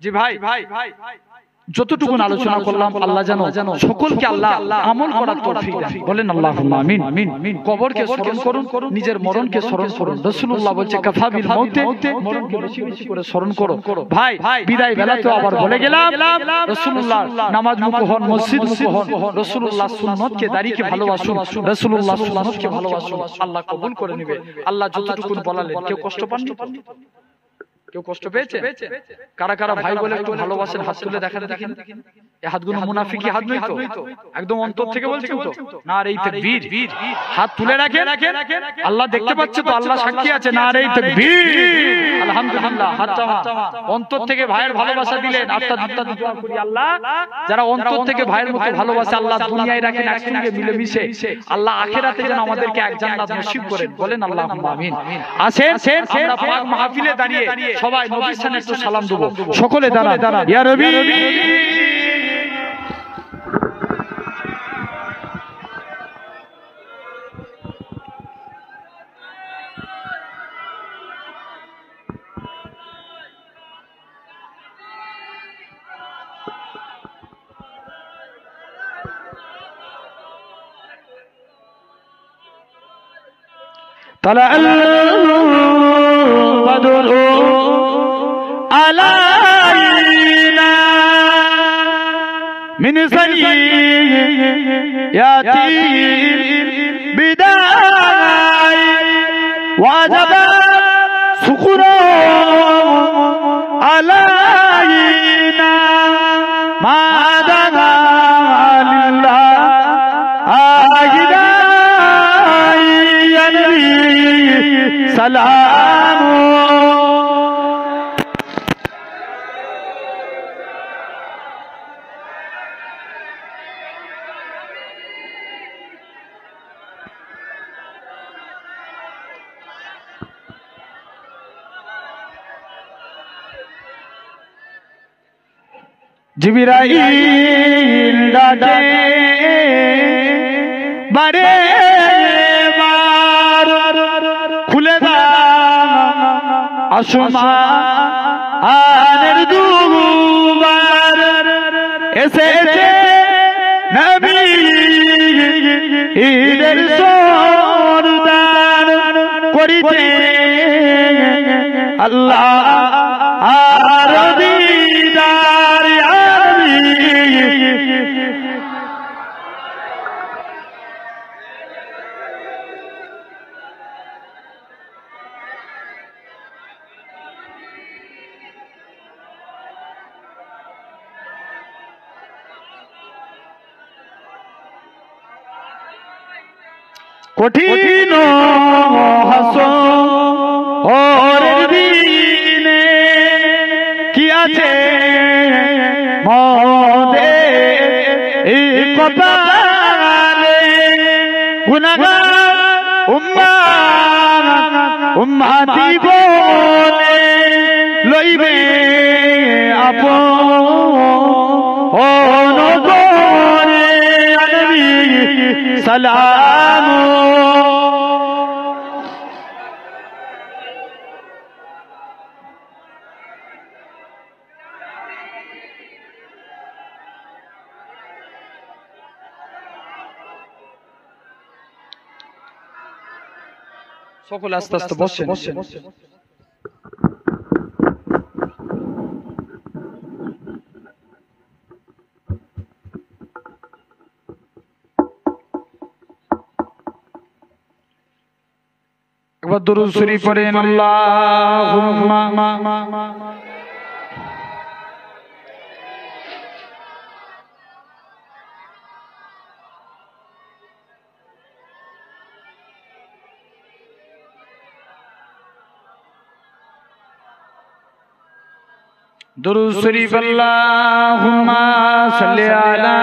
Speaker 1: জি ভাই যতটুকু আলোচনা করলাম আল্লাহ জানো সকলকে আল্লাহ আমল করার তৌফিক দেন বলেন আল্লাহুম্মা আমিন কবরকে স্মরণ করুন নিজের মরণকে স্মরণ করুন রাসূলুল্লাহ বলেছে কাফা বিল মাউতে মরণকে বেশি বেশি করে স্মরণ করো ভাই বিদায় বেলাতে আবার বলে গেলাম রাসূলুল্লাহ নামাজ মুখ হন মসজিদ মুখ হন রাসূলুল্লাহ সুন্নাতকে দাড়িকে ভালোবাসুন রাসূলুল্লাহ সুন্নাতকে ভালোবাসুন আল্লাহ কবুল করে নেবে আল্লাহ যতটুকু বলালেন কেউ কষ্ট পাননি কেউ কষ্ট পেয়েছে কারা কারা ভাই বলে একটু ভালোবাসেন হাত তুলে দেখাতে দেখেন এই হাতগুলো মুনাফিকি হাত নয় তো একদম অন্তর থেকে বলছেন তো না রে তাকবীর হাত তুলে রাখেন আল্লাহ দেখতে পাচ্ছে তো আল্লাহ সাক্ষী আছে না রে তাকবীর আলহামদুলিল্লাহ হাতটা অন্তর থেকে ভাইয়ের ভালোবাসা দিলেন আপনার দোয়া করি আল্লাহ যারা অন্তর থেকে ভাইয়ের মতো ভালোবাসে আল্লাহ দুনিয়ায় রাখেন একসঙ্গে মিলেমিশে আল্লাহ আখিরাতে যেন আমাদেরকে এক জান্নাত নসিব করেন বলেন আল্লাহুম্মা আমিন আসেন আমরা পাক মাহফিলে দাঁড়িয়ে সবাই নবীর সামনে একটু সালাম দেব সকলে দাঁড়ান ইয়া নবী
Speaker 2: طلع البدر علينا من سنين ياتي بداي وجب سكر علينا ما دنا لله يا نبي سلام जिब्राइल डाके बारे बार खुलेगा आसमाনের দুবার এসেছে নবী ঈদের সরদার করিতে আল্লাহ আর দিদার কঠিন হাসরের দিনে কি আছে মদে এই কপালে গুনাহগার উম্মতি বলে লইবে আপন করে নবী সালাম সকল আস্তে আস্তে বসেন একবার দুরূদ শরীফ পড়েন আল্লাহুম্মা दुरूद शरीफ अल्लाहुम्मा सल्ली अला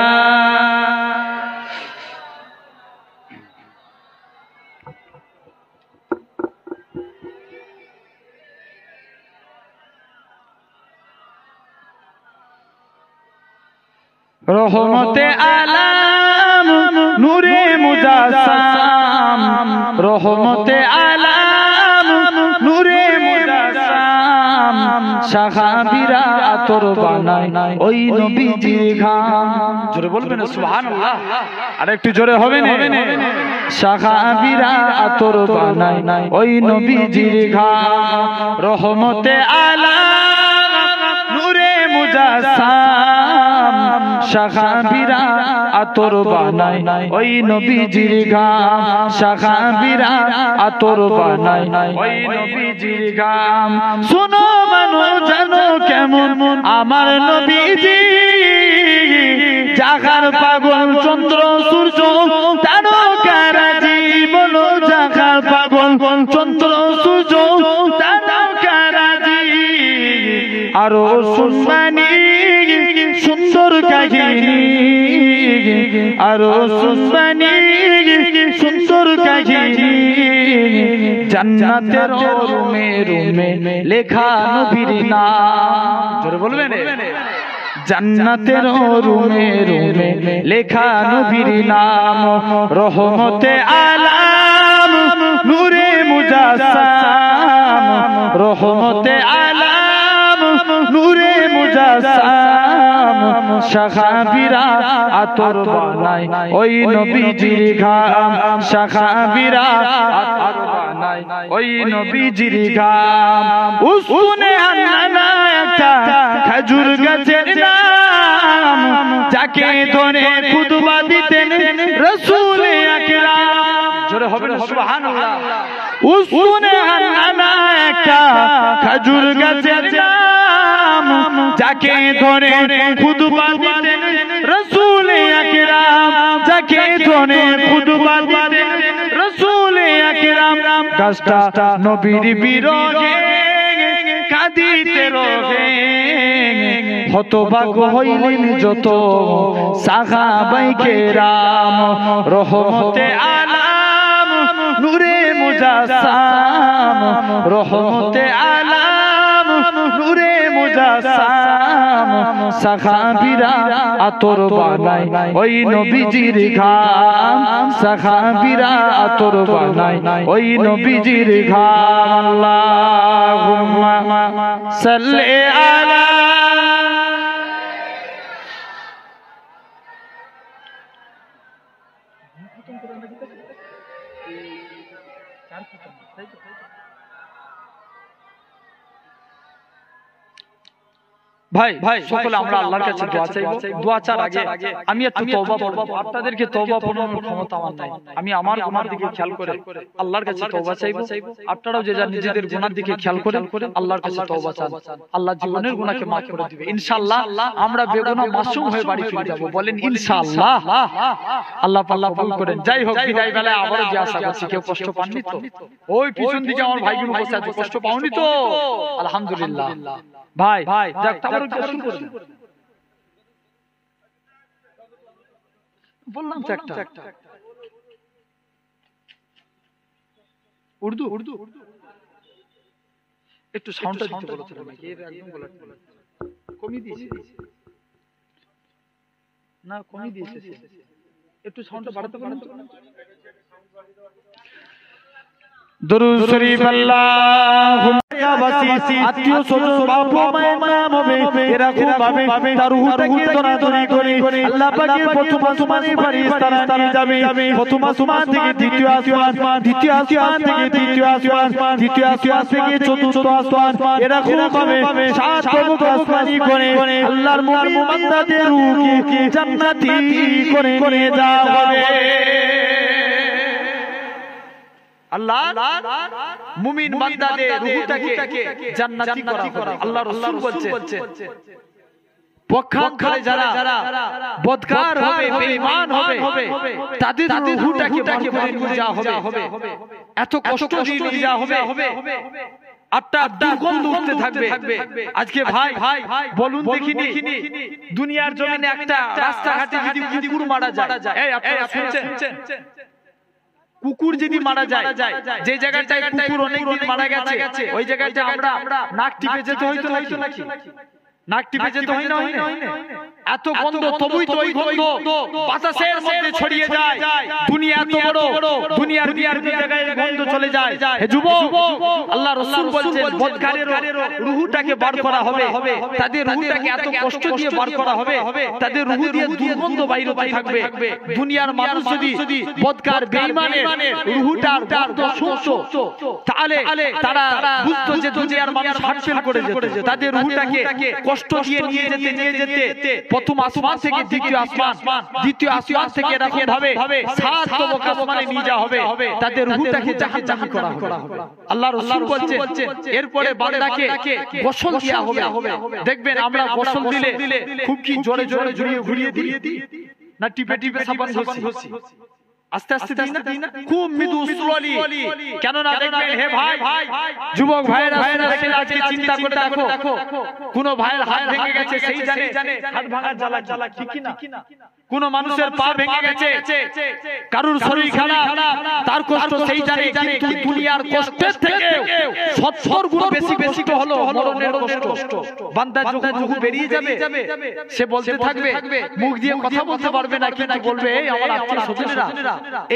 Speaker 2: रहमते आलम नूरे मुजासम रहमते आलम नूरे मुजासम সাহাবীরা আতর বানায় ওই নবীজির ঘাম জোরে বলবেন সুবহানাল্লাহ আর একটু জোরে হবে না সাহাবীরা আতর বানায় ওই নবীজির ঘাম রহমতে আলাম নূরে মুজাসসাম সাহাবীরা আতর বানায় ওই নবীজির ঘাম সাহাবীরা আতর বানায় ওই নবীজির ঘাম শোনো মানো জানো কেমন আমার নবীজি জাগার পাগল চন্দ্র সূর্য তারকারাজি বলো জাগার পাগল চন্দ্র সূর্য তারকারাজি আরো শুনবানি সুন্দর কাহিনী আরো শুনবানি সুন্দর কাহিনী জান্নাতের রুমে রুমে লেখা নবীর নাম জোরে বলবেন জান্নাতের রুমে রুমে লেখা নবীর নাম রহমতে আলাম নূরে মুজাসসাম রহমতে আলাম নূরে মুজাসসাম সাহাবীরা আতর বানায় ওই নবীজির ঘাম সাহাবীরা আতর বানায় ওই নবীজির ঘাম উসনে আন্না একটা খেজুর গাছের নাম যাকে ধরে খুতবা দিতেন উসুনে হান্নানা একটা খেজুর গাছের নাম, যাকে ধরে খুতবা দিতেন রাসূল আকরাম, যাকে ধরে খুতবা দিতেন রাসূল আকরাম। গাছটা নবীর বিরহে কাঁদিতে রহে, হতভাগ হইলেন যত সাহাবায়ে কেরাম। রহমতে আলাম নূরে মুজাসসাম, রহমতে আলাম নূরে মুজাসসাম। সাহাবীরা আতর বানায় ওই নবীজির ঘাম, সাহাবীরা আতর বানায় ওই নবীজির ঘাম। আল্লাহুম্মা সাল্লি আলা
Speaker 1: ভাই ভাই সকলে আমরা আল্লাহর কাছে দোয়া চাইবো। দোয়া চার আগে আমি একটু তওবা করব। আপনাদেরকে তওবা করার ক্ষমতা আমার নাই, আমি আমার দিকে খেয়াল করে আল্লাহর কাছে তওবা চাইবো। আপনারাও যে যার নিজেদের গুনার দিকে খেয়াল করে আল্লাহর কাছে তওবা চান, আল্লাহ জীবনের গুনাহকে maaf করে দিবে ইনশাআল্লাহ। আমরা বেগুনাহ মাসুম হয়ে বাড়ি ফিরে যাব, বলেন ইনশাআল্লাহ। আল্লাহ পাক কবুল করেন। যাই হোক, বিদায় বেলায় আবারও যে আশা করছি কেউ কষ্ট পাননি তো? ওই পিছন দিকে আমার ভাইগুলো বসে আছে, কষ্ট পাওনি তো? আলহামদুলিল্লাহ। ভাই যাক তাবারক শুরু করুন। বললাম তো একটা উর্দু একটু সাউন্ডটা দিতে বলতে নাকি একদম বলা কমিয়ে দিয়েছি না, কমিয়ে দিয়েছে, একটু সাউন্ডটা বাড়াতে পারেন তো?
Speaker 2: দুরূদ শরীফ আল্লাহুম্মা আত্মীয় স্বজন বাবা মায়ের নাম হবে এরকম ভাবে তার রূহটাকে দরাদরি করে আল্লাহ পাকের প্রথম আসমানে ফেরেশতারা নিয়ে যাবে। প্রথম আসমান থেকে দ্বিতীয় আসমান, দ্বিতীয় আসমান থেকে তৃতীয় আসমান, তৃতীয় আসমান থেকে চতুর্থ আসমান, এরকম ভাবে সাত প্রমুখ আসমানি করে আল্লাহর মুমিন বান্দাদের রূহকে জান্নাতি করে নিয়ে যাওয়া হবে।
Speaker 1: আল্লাহ মুমিন বান্দাদের রূহটাকে জান্নাতি করা হবে। আল্লাহ রাসূল বলছেন পক্ষান্তরে যারা বদকার হবে, বেঈমান হবে, তাদের রূহটাকে বার করে নিয়ে যাওয়া হবে। এত কষ্ট দিয়ে নিয়ে যাওয়া হবে, আটটা দুর্গন্ধ উঠতে থাকবে। আজকে ভাই বলুন দেখিনি, দুনিয়ার জমিনে একটা রাস্তাঘাটে যদি কুকুর মারা যায়, এই আপনারা শুনছেন? কুকুর যদি মারা যায়, যে জায়গাটায় কুকুর অনেকদিন মারা গেছে ওই জায়গাটা আমরা নাক টিপে যেতে হইতো নাকি? নাক টিপে যেতে হয় না? এত গন্ধ, তবুই তো ওই গন্ধ বাতাসের মধ্যে ছড়িয়ে যায়। দুনিয়া এত বড়, দুনিয়ার জায়গায় গন্ধ চলে যায়। হে যুবক, আল্লাহ রাসূল বলছেন বদকারের রূহটাকে বার করা হবে, তাদের রূহটাকে এত কষ্ট দিয়ে বার করা হবে, তাদের রূহ দিয়ে দুর্গন্ধ বাইরে থাকবে। দুনিয়ার মানুষ যদি বদকার বেঈমানের রূহটার গন্ধ শুনতো তাহলে তারা বুঝতো যে দুনিয়ার মানুষ হার্টফেল করে যেত। তাদের রূহটাকে কষ্ট দিয়ে নিয়ে যেতে প্রথম আসমান থেকে দ্বিতীয় আসমান, দ্বিতীয় আসমান থেকে এরকম ভাবে সাত তবক আসমানে নিয়ে যাওয়া হবে, তাদের রূহটাকে জাহান্নামী করা হবে। আল্লাহ রাসূল বলছেন এরপরে বান্দাকে গোসল দেয়া হবে। দেখবেন আমরা গোসল দিলে খুব কি জোরে ঘুরিয়ে দিই না, টিপে সাবান ঘষি, আস্তে আস্তে দিই না, খুব মৃদু স্লোলি। কেন না দেখবেন, হে ভাই যুবক ভাইরা আজকে চিন্তা করে দেখো, কোন ভাইয়ের হাত ভেঙে গেছে সেই জানে হাত ভাঙার জ্বালা কি না? কোন মানুষের পা ভেঙে গেছে, কারুর শরীর খারাপ, তার কষ্ট সেই জানে। কিন্তু দুনিয়ার কষ্টের থেকে 70 গুণ বেশি কষ্ট হলো মরণের কষ্ট। বান্দা যখন রূহ বেরিয়ে যাবে, সে বলতে থাকবে, মুখ দিয়ে কথা বলতে পারবে না, কিন্তু বলবে এই আমার আত্মীয় স্বজনেরা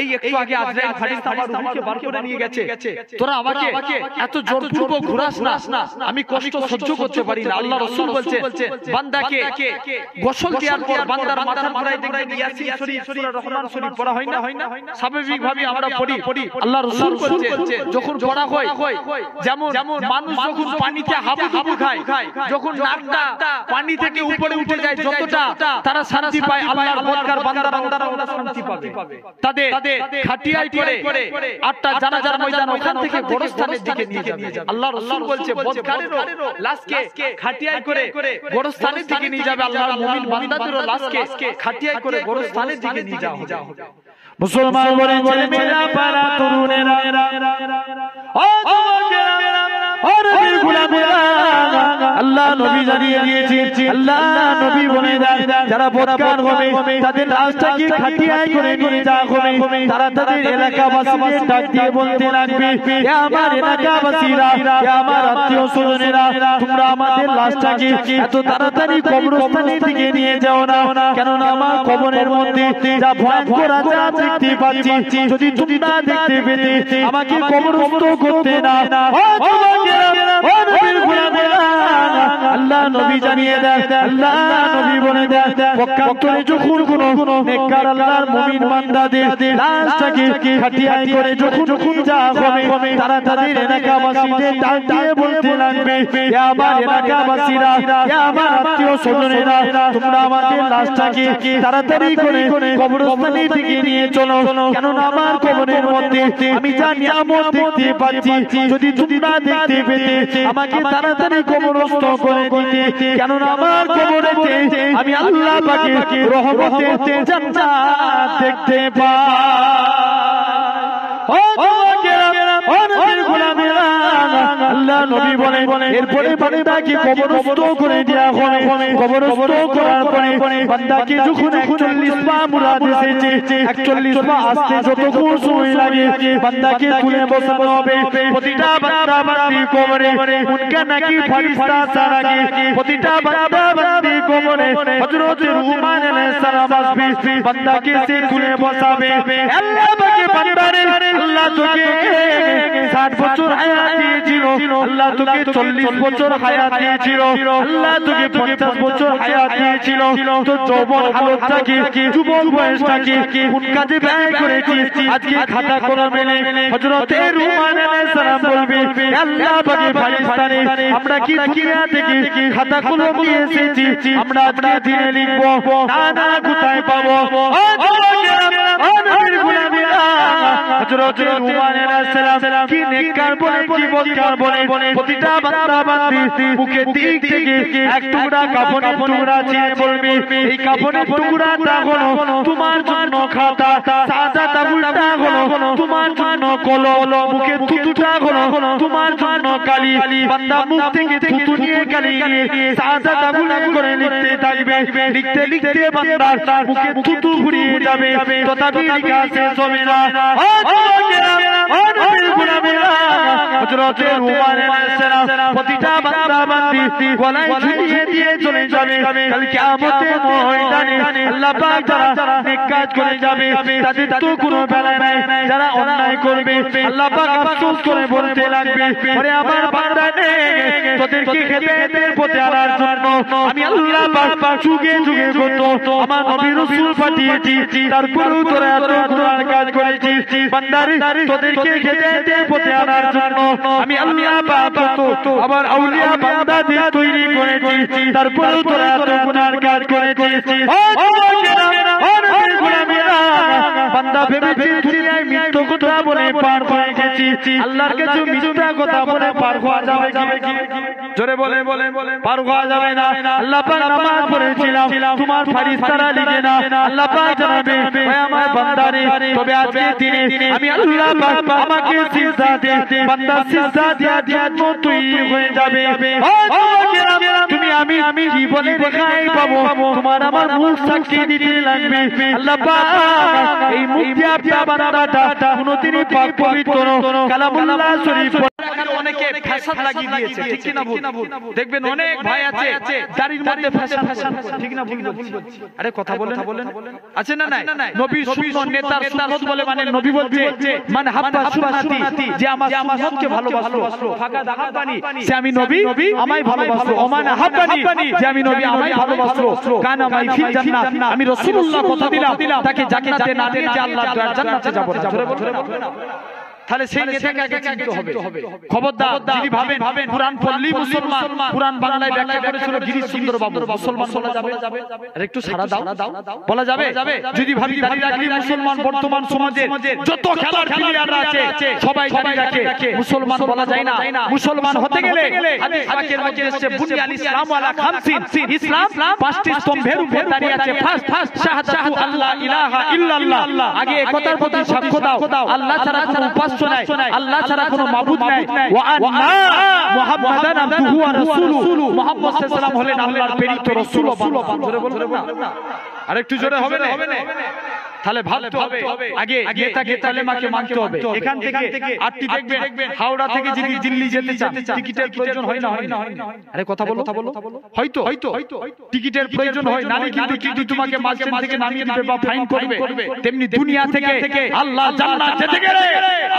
Speaker 1: এই একটু আগে আজরাইল ফারিস্তা আমার রূহকে বার করে নিয়ে গেছে, তোরা আমাকে এত জোরপূর্বক ঘুরাস না, আমি কষ্ট সহ্য করতে পারি না। আল্লাহ রাসূল বলছে বান্দাকে গোসল দেওয়ার পর বান্দার মাথার গোড়ায় দেখবেন ইয়াসিন শরীফ সূরা রহমান শরীফ পড়া হয় না স্বাভাবিকভাবে আমরা পড়ি আল্লাহ রাসূল বলছে যখন পড়া হয় যেমন মানুষ যখন পানিতে হাবুডুবু খায় যখন নাকটা পানি থেকে উপরে উঠে যায় যতটা তারা শান্তি পায় আল্লাহর বদকার বান্দারা ওরা শান্তি পাবে তাদের খাটিয়ায় করে আটটা জানাজার ময়দান ওখান থেকে গোরস্থানের দিকে নিয়ে যাবে আল্লাহ রাসূল বলছে বদকারেরও লাশকে খাটিয়ায় করে গোরস্থানের দিকে নিয়ে যাবে আল্লাহর মুমিন বান্দাদেরও লাশকে খাটিয়ায় করে গোরস্থানের দিকে নিয়ে যাওয়া হবে
Speaker 2: মুসলমান বলেন ছেলেমেয়েরা পাড়া তরুণেরা ও যুবকেরা ও নবীর গোলামেরা আল্লাহ নবী জানিয়ে দিয়েছে আল্লাহ নবী বলে দেন যারা বদকার হবে তাদের লাশটাকে খাটিয়ায় করে নিয়ে যাওয়া হবে তারা তাদের এলাকাবাসীদের ডাক দিয়ে বলতে লাগবে হে আমার এলাকাবাসীরা হে আমার আত্মীয় স্বজনেরা তোমরা আমাদের লাশটাকে এত তাড়াতাড়ি কবরস্থানের দিকে নিয়ে যাও না কেননা আমার কবরের মধ্যে যা ভয়ঙ্কর আযাব দেখতে পাচ্ছি যদি তোমরা দেখতে পেতে আমাকে কবরস্থ করতে না ও যুবকেরা ও নবীর গোলামেরা আল্লাহ নবী জানিয়ে দেন আল্লাহ নবী বলে দেন পক্ষান্তরে যখন কোনো নেককার আল্লাহর মুমিন বান্দাদের লাশটাকে খাটিয়ায় করে যখন যাওয়া হবে তারা তাদের এলাকাবাসীদের ডাক দিয়ে বলতে লাগবে হে আমার এলাকাবাসীরা হে আমার আত্মীয় স্বজনেরা তোমরা আমাদের লাশটাকে তাড়াতাড়ি করে কবরস্থানের দিকে নিয়ে চলো কেননা আমার কবরের মধ্যে আমি যা নিয়ামত দেখতে পাচ্ছি যদি তোমরা দেখতে পেতে আমাকে তাড়াতাড়ি কবরস্থ করে দিতে কেননা আমার কবরেতে আমি আল্লাহ পাকের রহমতে জান্নাত দেখতে পাই ও যুবকেরা ও নবীর গোলামেরা আল্লাহ নবী বলেন এরপরে বান্দাকে কবরস্থ করে দেয়া হবে কবরস্থ করার পরে বান্দাকে যখন 41 পা মুরাদ এসেছে 41 পা আসতে যতক্ষণ সময় লাগে বান্দাকে তুলে বসানো হবে প্রতিটা বান্দা বান্দি কবরে উনকা নাকি ফেরেশতা আসার আগে প্রতিটা বান্দা বান্দি কবরে হযরত রুহমান আলাইহিস সালাম আসবে বান্দাকে সে তুলে বসাবে আল্লাহ পাকে বান্দারে আল্লাহ তোকে 60 বছর হায়াত দিয়েছিল আল্লাহ তোকে 40 বছর হায়াত দিয়েছিল আল্লাহ তোকে 50 বছর হায়াত দিয়েছিল তো যৌবন হালতটাকে যুবক বয়সটাকে কোন কাজে ব্যয় করেছি আজকে খাতা কলমে হযরত রুহমান আলাইহিস সালাম বলবে আল্লাহ পাকের ফেরেশতারে আমরা কি দুনিয়া থেকে খাতা কলম নিয়ে এসেছি আমরা আজকে দিনে লিখব না কোথায় পাবো ও যুবকেরা ও নবীর গোলামেরা হযরত রুহমান আলাইহিস সালাম কি নেককার বলে কি বদকার বলে প্রতিটা বান্দা বান্দি মুখে দিক থেকে এক টুকরা কাফনের টুকরা ছিঁড়ে বলবে এই কাফনের টুকরাটা হলো তোমার জন্য খাতা সাদা তাবুলটা হলো তোমার জন্য কলম মুখে থুতুটা হলো তোমার জন্য কালি বান্দা মুখ থেকে থুতু নিয়ে কালি নিয়ে সাদা তাবুলে করে লিখতে থাকবে লিখতে লিখতে বান্দার মুখে থুতু ঘুরিয়ে যাবে তথাপি লেখা শেষ হবে না ও যুবকেরা ও নবীর গোলামেরা হযরত রুহমান আলাইহিস সালাম প্রতিটা বান্দা বান্দি গলায় ঝুলিয়ে দিয়ে চলে যাবে কাল কিয়ামতের ময়দানে আল্লাহ পাক যারা নেক কাজ করে যাবে তাদের তো কোনো বেলা নাই যারা অন্যায় করবে আল্লাহ পাক আফসোস করে বলতে লাগবে ওরে আমার বান্দা নে তোদেরকে হেদায়েতের পথে আনার জন্য আমি আল্লাহ পাক যুগে যুগে কত আমার নবী রাসূল পাঠিয়েছি তারপরেও তোরা এত গুনাহ কাজ করেছিস বান্দারে তোদেরকে হেদায়েতের পথে আনার জন্য আমি আল্লাহ পাক কত আবার আউলিয়া বান্দাদের তৈরি করেছি তারপরেও তোরা এত গুনাহ কাজ করেছিস ও যুবকেরা ও নবীর গোলামেরা বান্দা ভেবেছে দুনিয়ায় মিথ্যা কথা বলে পার হয়ে গেছি আল্লাহর কাছে মিথ্যা কথা বলে পার হওয়া যাবে কি জোরে বলে পার হওয়া যাবে না আল্লাহ পাক নামাজ পড়েছিলাম তোমার ফেরেশতারা লিখে না আল্লাহ পাক জানাবে হে আমার বান্দারে তবে আজকে দিনে আমি আল্লাহ পাক আমাকে সিজদা দে বান্দা সিজদা দিয়া তৈরি হয়ে যাবে ও যুবকেরা তুমি আমি জীবনে দেখাই পাবো তোমার আমার মুখ সাক্ষী দিতে লাগবে আল্লাহ পাক এই মুখ দিয়ে আপনার বান্দাটা কোনদিনই পাক পবিত্র কালামুল্লাহ শরীফ
Speaker 1: কিন্তু অনেকে ফ্যাশন লাগিয়ে দিয়েছে, ঠিক কি না ভুল? দেখবেন অনেক ভাই আছে দাড়ির মধ্যে ফ্যাশন, ঠিক না ভুল? আরে কথা বলেন আছে না নাই? নবীর সুন্নাত নেতার সুন্নাত বলে মানে নবী বলছে মান হাব্বা সুন্নতি, যে আমার সুন্নাতকে ভালোবাসলো, ফাঁকা দাহাবানি, সে আমি নবী আমায় ভালোবাসলো, ওমান হাব্বানি, যে আমি নবী আমায় ভালোবাসলো, কানা মাই ফিল জান্নাত, আমি রাসূলুল্লাহ কথা দিলাম তাকে জান্নাতে না নিয়ে যে আল্লাহর দয়ায় জান্নাতে যাব না। জোরে বলবেন না? তাহলে সেই নেতাকে আগে চিনতে হবে। খবরদার যিনি ভাবেন কুরআন পড়লেই মুসলমান, কুরআন বাংলায় ব্যাখ্যা করেছিল গিরিশ চন্দ্র বাবু, মুসলমান বলা যাবে? আর একটু সারা দাও, বলা যাবে? যদি ভাবি দাঁড়িয়ে রাখলে মুসলমান, বর্তমান সমাজে যত খেলার প্লেয়াররা আছে সবাই দাঁড়িয়ে রাখে, মুসলমান বলা যায় না। মুসলমান হতে গেলে হাদিস পাকের মধ্যে এসেছে বুনিয়াল ইসলামু আলা খামসিন, ইসলাম পাঁচটি স্তম্ভের উপর দাঁড়িয়ে আছে। ফার্স্ট শাহাদাতু আল্লা ইলাহা ইল্লাল্লাহ, আগে এই কথার প্রতি সাক্ষ্য দাও আল্লাহ ছাড়া কোনো উপাস্য নাই, আল্লাহ ছাড়া কোনো মাবুদ নাই, ওয়া আন্না মুহাম্মাদান আবদুহু ওয়া রাসূলুহু, মুহাম্মদ সাল্লাল্লাহু আলাইহি ওয়াসাল্লাম হলেন আল্লাহর প্রেরিত রাসূল। জোরে বলবেন না? আরেকটু জোরে হবে না? তাহলে ভাবতে হবে আগে নেতাকে কালেমাকে মানতে হবে। এখান থেকে আটটি দেখবেন হাওড়া থেকে যদি দিল্লি যেতে চান টিকিটের প্রয়োজন হয় না? আরে কথা বলো। হয়তো টিকিটের প্রয়োজন হয়, নালে কিন্তু টিটি তোমাকে মাঝখান থেকে নামিয়ে দিবে বা ফাইন করবে। তেমনি দুনিয়া থেকে আল্লাহ জান্নাত যেতে গেলে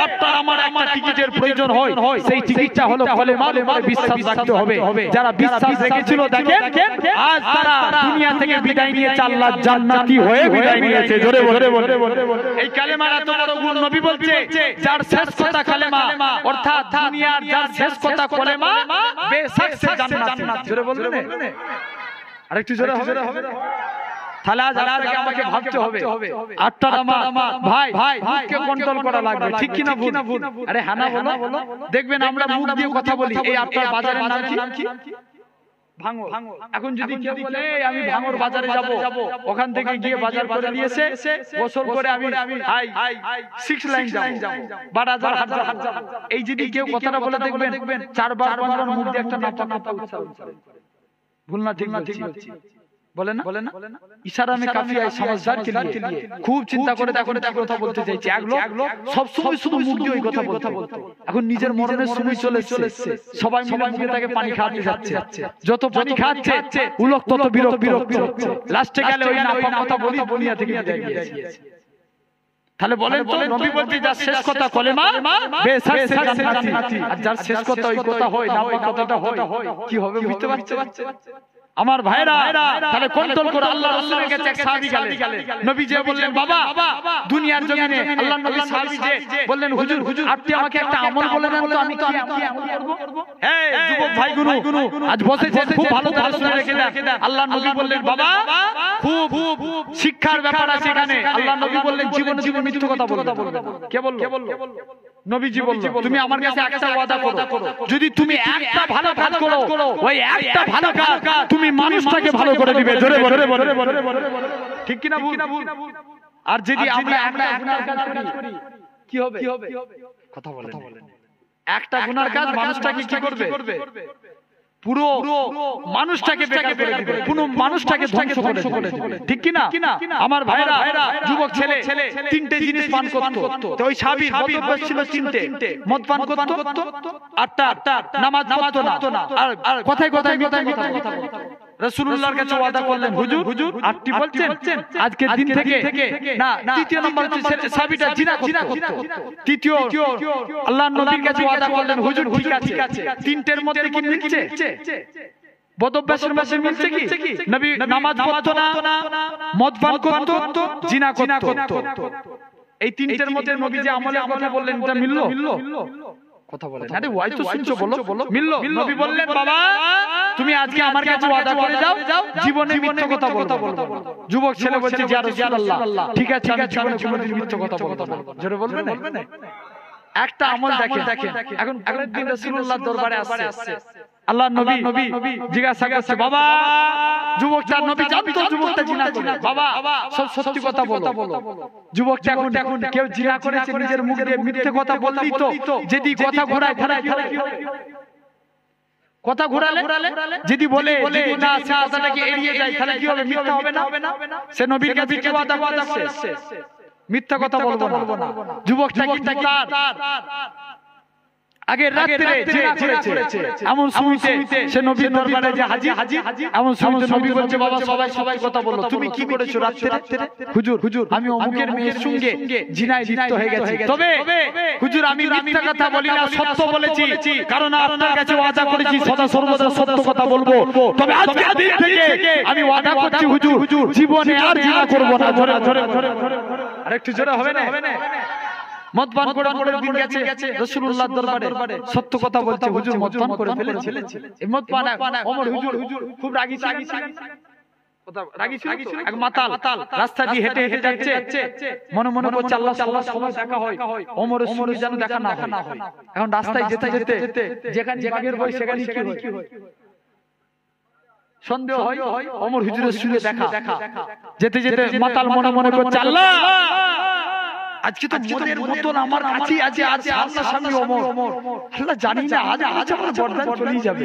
Speaker 1: আপনার আমার একটা টিকিটের প্রয়োজন হয়, সেই টিকিটটা হলো কালেমার উপরে বিশ্বাস রাখতে হবে। যারা বিশ্বাস রেখেছিল দেখেন আজ তারা দুনিয়া থেকে বিদায় নিয়েছে, আল্লাহ জান্নাতি হয়ে বিদায় নিয়েছে। জোরে এই কালেমার এত বড় গুণ। নবী বলছে যার শেষ কথা কালেমা, অর্থাৎ দুনিয়ার যার শেষ কথা কালেমা, বেশক সে জান্নাতি। জোরে বলবেন? আরেকটু জোরে হবে। তাহলে আজ আমাকে ভাবতে হবে আটটা আমার ভাই মুখকে কন্ট্রোল করা লাগবে, ঠিক কি না ভুল? আরে হানা বলো। দেখবেন আমরা মুখ দিয়ে কথা বলি। এই আপনার বাজারের নাম কি? ভাঙর। এখন যদি কেউ বলে আমি ভাঙর বাজারে যাব, ওখান থেকে গিয়ে বাজার করে নিয়েছে, গোসল করে আমি 6 লাইন যাব, 12,000 হাজার, এই যদি কেউ কথাটা বলে দেখবেন 4 বার মুখ দিয়ে একটা নাপা উচ্চারণ করে। ভুল না? ঠিক বলছি? বলে না? ইশারা মে কাফি है समझदार के लिए। খুব চিন্তা করে দেখো কথা বলতে চাইছি। এক লোক সব সময় শুধু মুখ দিয়ে ওই কথা বলতো, এখন নিজের মরণের সময় চলেছে, সবাই মিলে মুখে তাকে পানি খাওয়াতে যাচ্ছে, যত পানি খাচ্ছে উলক তত বিরক্ত হচ্ছে, লাস্টে গেলে ওই নাপা কথা বলি দুনিয়া থেকে বিদায় নিয়েছে। তাহলে বলেন তো নবী বলতে যার শেষ কথা কলেমা, বেশক সে জান্নাতি, আর যার শেষ কথা ওই কথা হয় নাপা কথাটা হয়, কি হবে বুঝতে পারছেন? আমার ভাইরা তাহলে কন্ট্রোল করে। আল্লাহ রাসূলের কাছে এক সাহাবী গেলেন, নবী যে বললেন বাবা দুনিয়ার জমিনে আল্লাহর নবী সাহাবী যে বললেন হুজুর আপনি আমাকে একটা আমল বলে দেন তো, আমি কি আমল করব? এই যুবক ভাইগুলো আজ বসেছেন, খুব ভালো করে শুনে রেখে দেন। আল্লাহর নবী বললেন বাবা খুব শিক্ষার ব্যাপার আছে এখানে। আল্লাহর নবী বললেন জীবনে মিথ্যা কথা বলবে না। কে বলল? নবীজি বলল তুমি আমার কাছে একটা ওয়াদা করো, যদি তুমি একটা ভালো কাজ করো, ওই একটা ভালো কাজ তুমি মানুষটাকে ভালো করে দিবে। জোরে ঠিক কি না ভুল? আর যদি আমরা একটা গুনার কাজ করি কি হবে? কথা বলেন। একটা গুনার কাজ মানুষটাকে কি করবে? পুরো মানুষটাকে বেকার করে দিবে, পুরো মানুষটাকে ধ্বংস করে দিবে, ঠিক কি না? আমার ভাইরা যুবক ছেলে 3টে জিনিস পান করতো, তো ওই সাহাবীর বদভ্যাস ছিল 3টে। মদ পান করতো, আটটা নামাজ পড়তো না, আর কথায় মিথ্যা কথা। রাসূলুল্লাহর কাছে ওয়াদা করলেন হুজুর আপনি বলছেন আজকের দিন থেকে না। তৃতীয় নম্বর হচ্ছে সাহাবীটা জিনা করতো। তৃতীয় আল্লাহর নবীর কাছে ওয়াদা করলেন হুজুর ঠিক আছে 3টের মধ্যে কি মিলছে? বদভ্যাসের মধ্যে মিলছে কি? নবী নামাজ পড়তো না, মদ পান করতো, জিনা করতো। এই 3টের মধ্যে নবী যে আমলের কথা বললেন এটা মিললো? কথা বলেন। আরে ওয়াই তো শুনছো, বলো মিললো? নবী বললেন বাবা তুমি আজকে আমার কাছে ওয়াদা করে যাও জীবনে মিথ্যা কথা বলবো না। যুবক ছেলে বলছে ইয়া রাসূলুল্লাহ ঠিক আছে আমি জীবনে কোনোদিন মিথ্যা কথা বলবো না। জোরে বলবেন? একটা আমল দেখেন। এখন দিন রাসূলুল্লাহর দরবারে আসছে আল্লাহর নবী জিজ্ঞাসা করছে বাবা যুবকটা, নবী জানতো যুবকটা জিনা করে, বাবা সব সত্যি কথা বলো। যুবকটা এখন কেউ জিনা করেছে নিজের মুখ দিয়ে মিথ্যে কথা বললি তো, যদি কথা ঘোরায় কথা ঘোরালে যদি বলে না সে কথাটাকে এড়িয়ে যায় তাহলে কি হবে? মিথ্যা হবে না? সে নবীর কাছে কি ওয়াদা করছে মিথ্যা কথা বলবো না। যুবকটা কিন্তু তার আগের রাতে জিনা করেছে এমন সময়তে সে নবীর দরবারে যে হাজির এমন সময়তে নবী বলছে বাবা সবাই কথা বলো তুমি কি করেছো রাতে হুজুর আমি অমুকের মেয়ের সঙ্গে জিনায় লিপ্ত হয়ে গেছি তবে হুজুর আমি মিথ্যা কথা বলি না সত্য বলেছি কারণ আপনার কাছে ওয়াদা করেছি সদা সর্বদা সত্য কথা বলবো তবে আজকের দিন থেকে আমি ওয়াদা করছি হুজুর জীবনে আর জিনা করব না ধরে আরেকটু জোরে হবে না মদ পান করে দিন গেছে রাসূলুল্লাহর দরবারে সত্য কথা বলছে হুজুর মদ পান করে ফেলেছে এই মদ পান ওমর হুজুর খুব রাগী ছিলেন রাগী ছিল এক মাতাল রাস্তা দিয়ে হেঁটে যাচ্ছে মনে করছে আল্লাহ সবাই দেখা হয় ওমরের সঙ্গে যেন দেখা না হয় এখন রাস্তায় যেতে যেখানে বাঘের ভয় সেখানে কি হয় সন্দেহ হয় ওমর হুজুরের সঙ্গে দেখা যেতে মাতাল মনে করছে আল্লাহ আজকে তো মদের বোতল আমার কাছেই আছে আল্লাহর সামনে ওমর আল্লাহ জানি না আজ আমার বরদান চলেই যাবে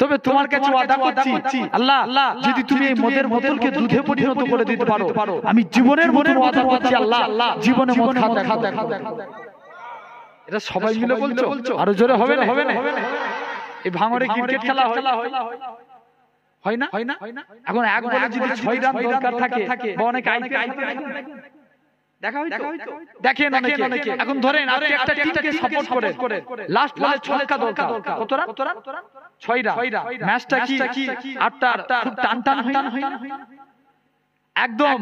Speaker 1: তবে তোমার কাছে ওয়াদা করছি আল্লাহ যদি তুমি এই মদের বোতলকে দুধে পরিণত করে দিতে পারো আমি জীবনের মতো ওয়াদা করছি আল্লাহ জীবনে মদ খাওয়া এটা সবাই মিলে বলছো আরো জোরে হবে না এই ভাঙরে ক্রিকেট খেলা হয় না এখন এক বলে যদি 6 রান দরকার থাকে বা অনেক দেখা হয়তো দেখেন অনেকে এখন ধরেন আপনি একটা টিমকে সাপোর্ট করেন লাস্ট বলে 6 ছক্কা দরকার কত রান 6 রান ম্যাচটা কি 8টা খুব টান হয় না একদম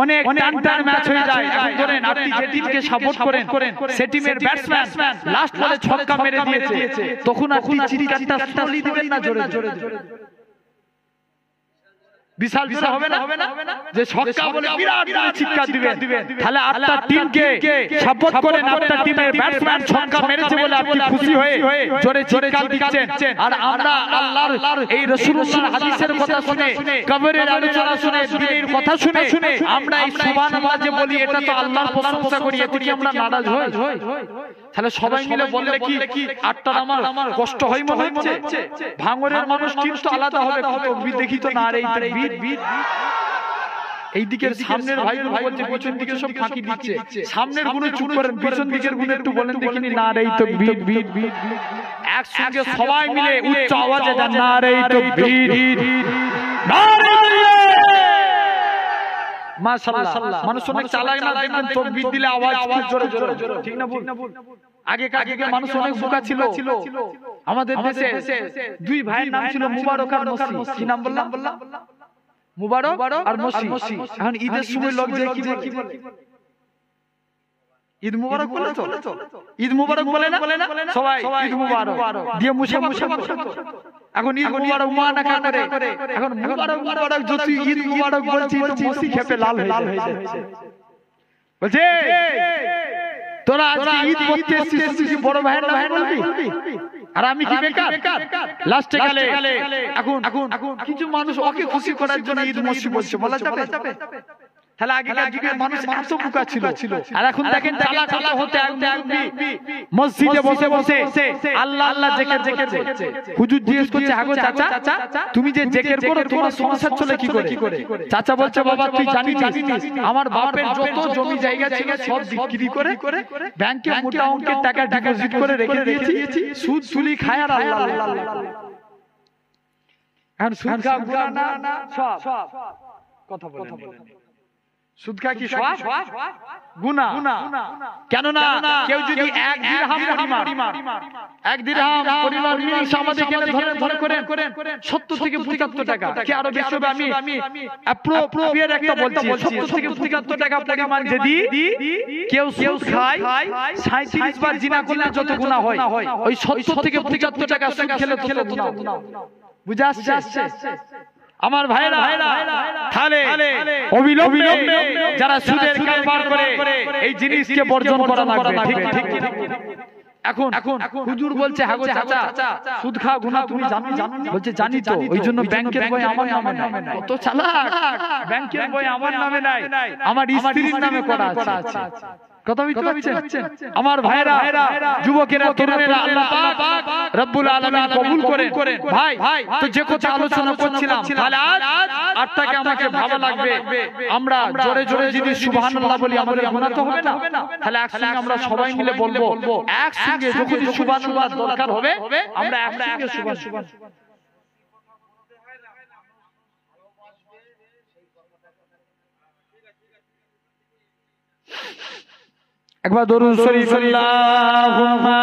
Speaker 1: অনেক টান ম্যাচ হয়ে যায় এখন ধরেন আপনি যে টিমকে সাপোর্ট করেন সেই টিমের ব্যাটসম্যান লাস্ট বলে ছক্কা মেরে দিয়েছে তখন আপনি চিৎকারটা স্লোলি দিবেন না জোরে বিশাল হবে না যে ছক্কা বলে বিরাট চিৎকার দিবেন তাহলে আপনার টিমকে সাপোর্ট করেন আপনার টিমের ব্যাটসম্যান ছক্কা মেরেছে বলে আপনি খুশি হয়ে জোরে চিৎকার দিচ্ছেন আর আমরা আল্লাহর এই রাসূলুল্লাহর হাদিসের কথা শুনে কবরের আলোচনা শুনে দিনের কথা শুনে আমরা এই সুবহানাল্লাহ যে বলি এটা তো আল্লাহর প্রশংসা করি এতে কি আমরা নারাজ হই তাহলে সবাই মিলে বললে কি 8টার আমার কষ্ট হয় মনে হচ্ছে ভাঙরের মানুষ কিন্তু আলাদা হবে কত দেখি তো না এই বিট এই দিকের সামনের ভাইয়ের বলছে পিছন দিকে সব ফাঁকি দিচ্ছে সামনের গুলো চুপ করেন পিছন দিকের গুলো একটু বলেন দেখিনি না রে তো বিট একসঙ্গে সবাই মিলে উচ্চ আওয়াজে দেন না রে তো বিট না রে মাশাআল্লাহ মানুষ অনেক চালাক না দেখবেন তাকবীর দিলে আওয়াজ জোরে ঠিক না ভুল আগে মানুষ অনেক বোকা ছিল আমাদের দেশে দুই ভাইয়ের নাম ছিল মুবারক আর মসি কি নাম বললাম মুবারক আর মসি এখন ঈদের সময় লোক যে কি বলে ঈদ মুবারক বলে তো ঈদ মুবারক বলে না সবাই ঈদ মুবারক দিয়ে মুছে এখন ঈদ মুবারক মানা করে এখন মুবারক যত ঈদ মুবারক বলছি তো মসি খেপে লাল হয়ে যাচ্ছে বলছে তোরা আজকে ঈদ করতে এসেছিস তুই বড় ভাইয়ের নাম বলবি আর আমি কি বেকার লাস্টে গেলে এখন কিছু মানুষ ওকে খুশি করার জন্য ঈদ মসি বলছে বলা যাবে তাহলে আগেকার যুগের মানুষ এত বোকা ছিল আর এখন দেখেন চালা হতে মসজিদে বসে আল্লাহ জিকির করছে হুজুর জিজ্ঞেস করছে আগো চাচা তুমি যে জিকির করো তোমার সংসার চলে কি করে চাচা বলছে বাবা তুই জানিস আমার বাপের যত জমি জায়গা ছিল সব বিক্রি করে ব্যাংকে মোটা অঙ্কের টাকা ডিপোজিট করে রেখে দিয়েছি সুদ সুলি খায় আর আল্লাহ এখন সুদ খাওয়া গুনাহ না সব কথা বলেন সুদ খাওয়া কি সব গুনাহ কেন না কেউ যদি 1 দিরহাম পরিমাণ মিনিমাম আমাদের এখানে ধরে করেন 70 থেকে 75 টাকা কি আরো বেশি হবে আমি অ্যাপ্রোপ্রিয়েট একটা বলছি 70 থেকে 75 টাকা পরিমাণ যদি কেউ সুদ খায় 37 বার জিনা করলে যত গুনাহ হয় ওই 70 থেকে 75 টাকা সুদ খেলে তত গুনাহ বুঝা আসছে আমার ভাইরা তাহলে অবিলম্বে যারা সুদের কারবার করে এই জিনিসকে বর্জন করা লাগবে ঠিক এখন হুজুর বলছে হাগো চাচা সুদ খাওয়া গুনাহ তুমি জানো বলছে জানি তো ওইজন্য ব্যাংকের বই আমার নামে নাই কত চালাক ব্যাংকের বই আমার নামে নাই আমার স্ত্রীর নামে করা আছে কথা বুঝতে পারছেন আমার ভাইরা যুবকেরা তরুণেরা আল্লাহ পাক রব্বুল আলামিন কবুল করেন ভাই তো যে কথা আলোচনা করছিলাম তাহলে আজটাকে আমাকে ভালো লাগবে আমরা জোরে জোরে যদি সুবহানাল্লাহ বলি আমাদের গুনাহ তো হবে না তাহলে একসঙ্গে আমরা সবাই মিলে বলবো একসঙ্গে যখন সুবহানাল্লাহ দরকার হবে আমরা একসঙ্গে সুবহানাল্লাহ একবার দরুদ শরীফ আল্লাহুম্মা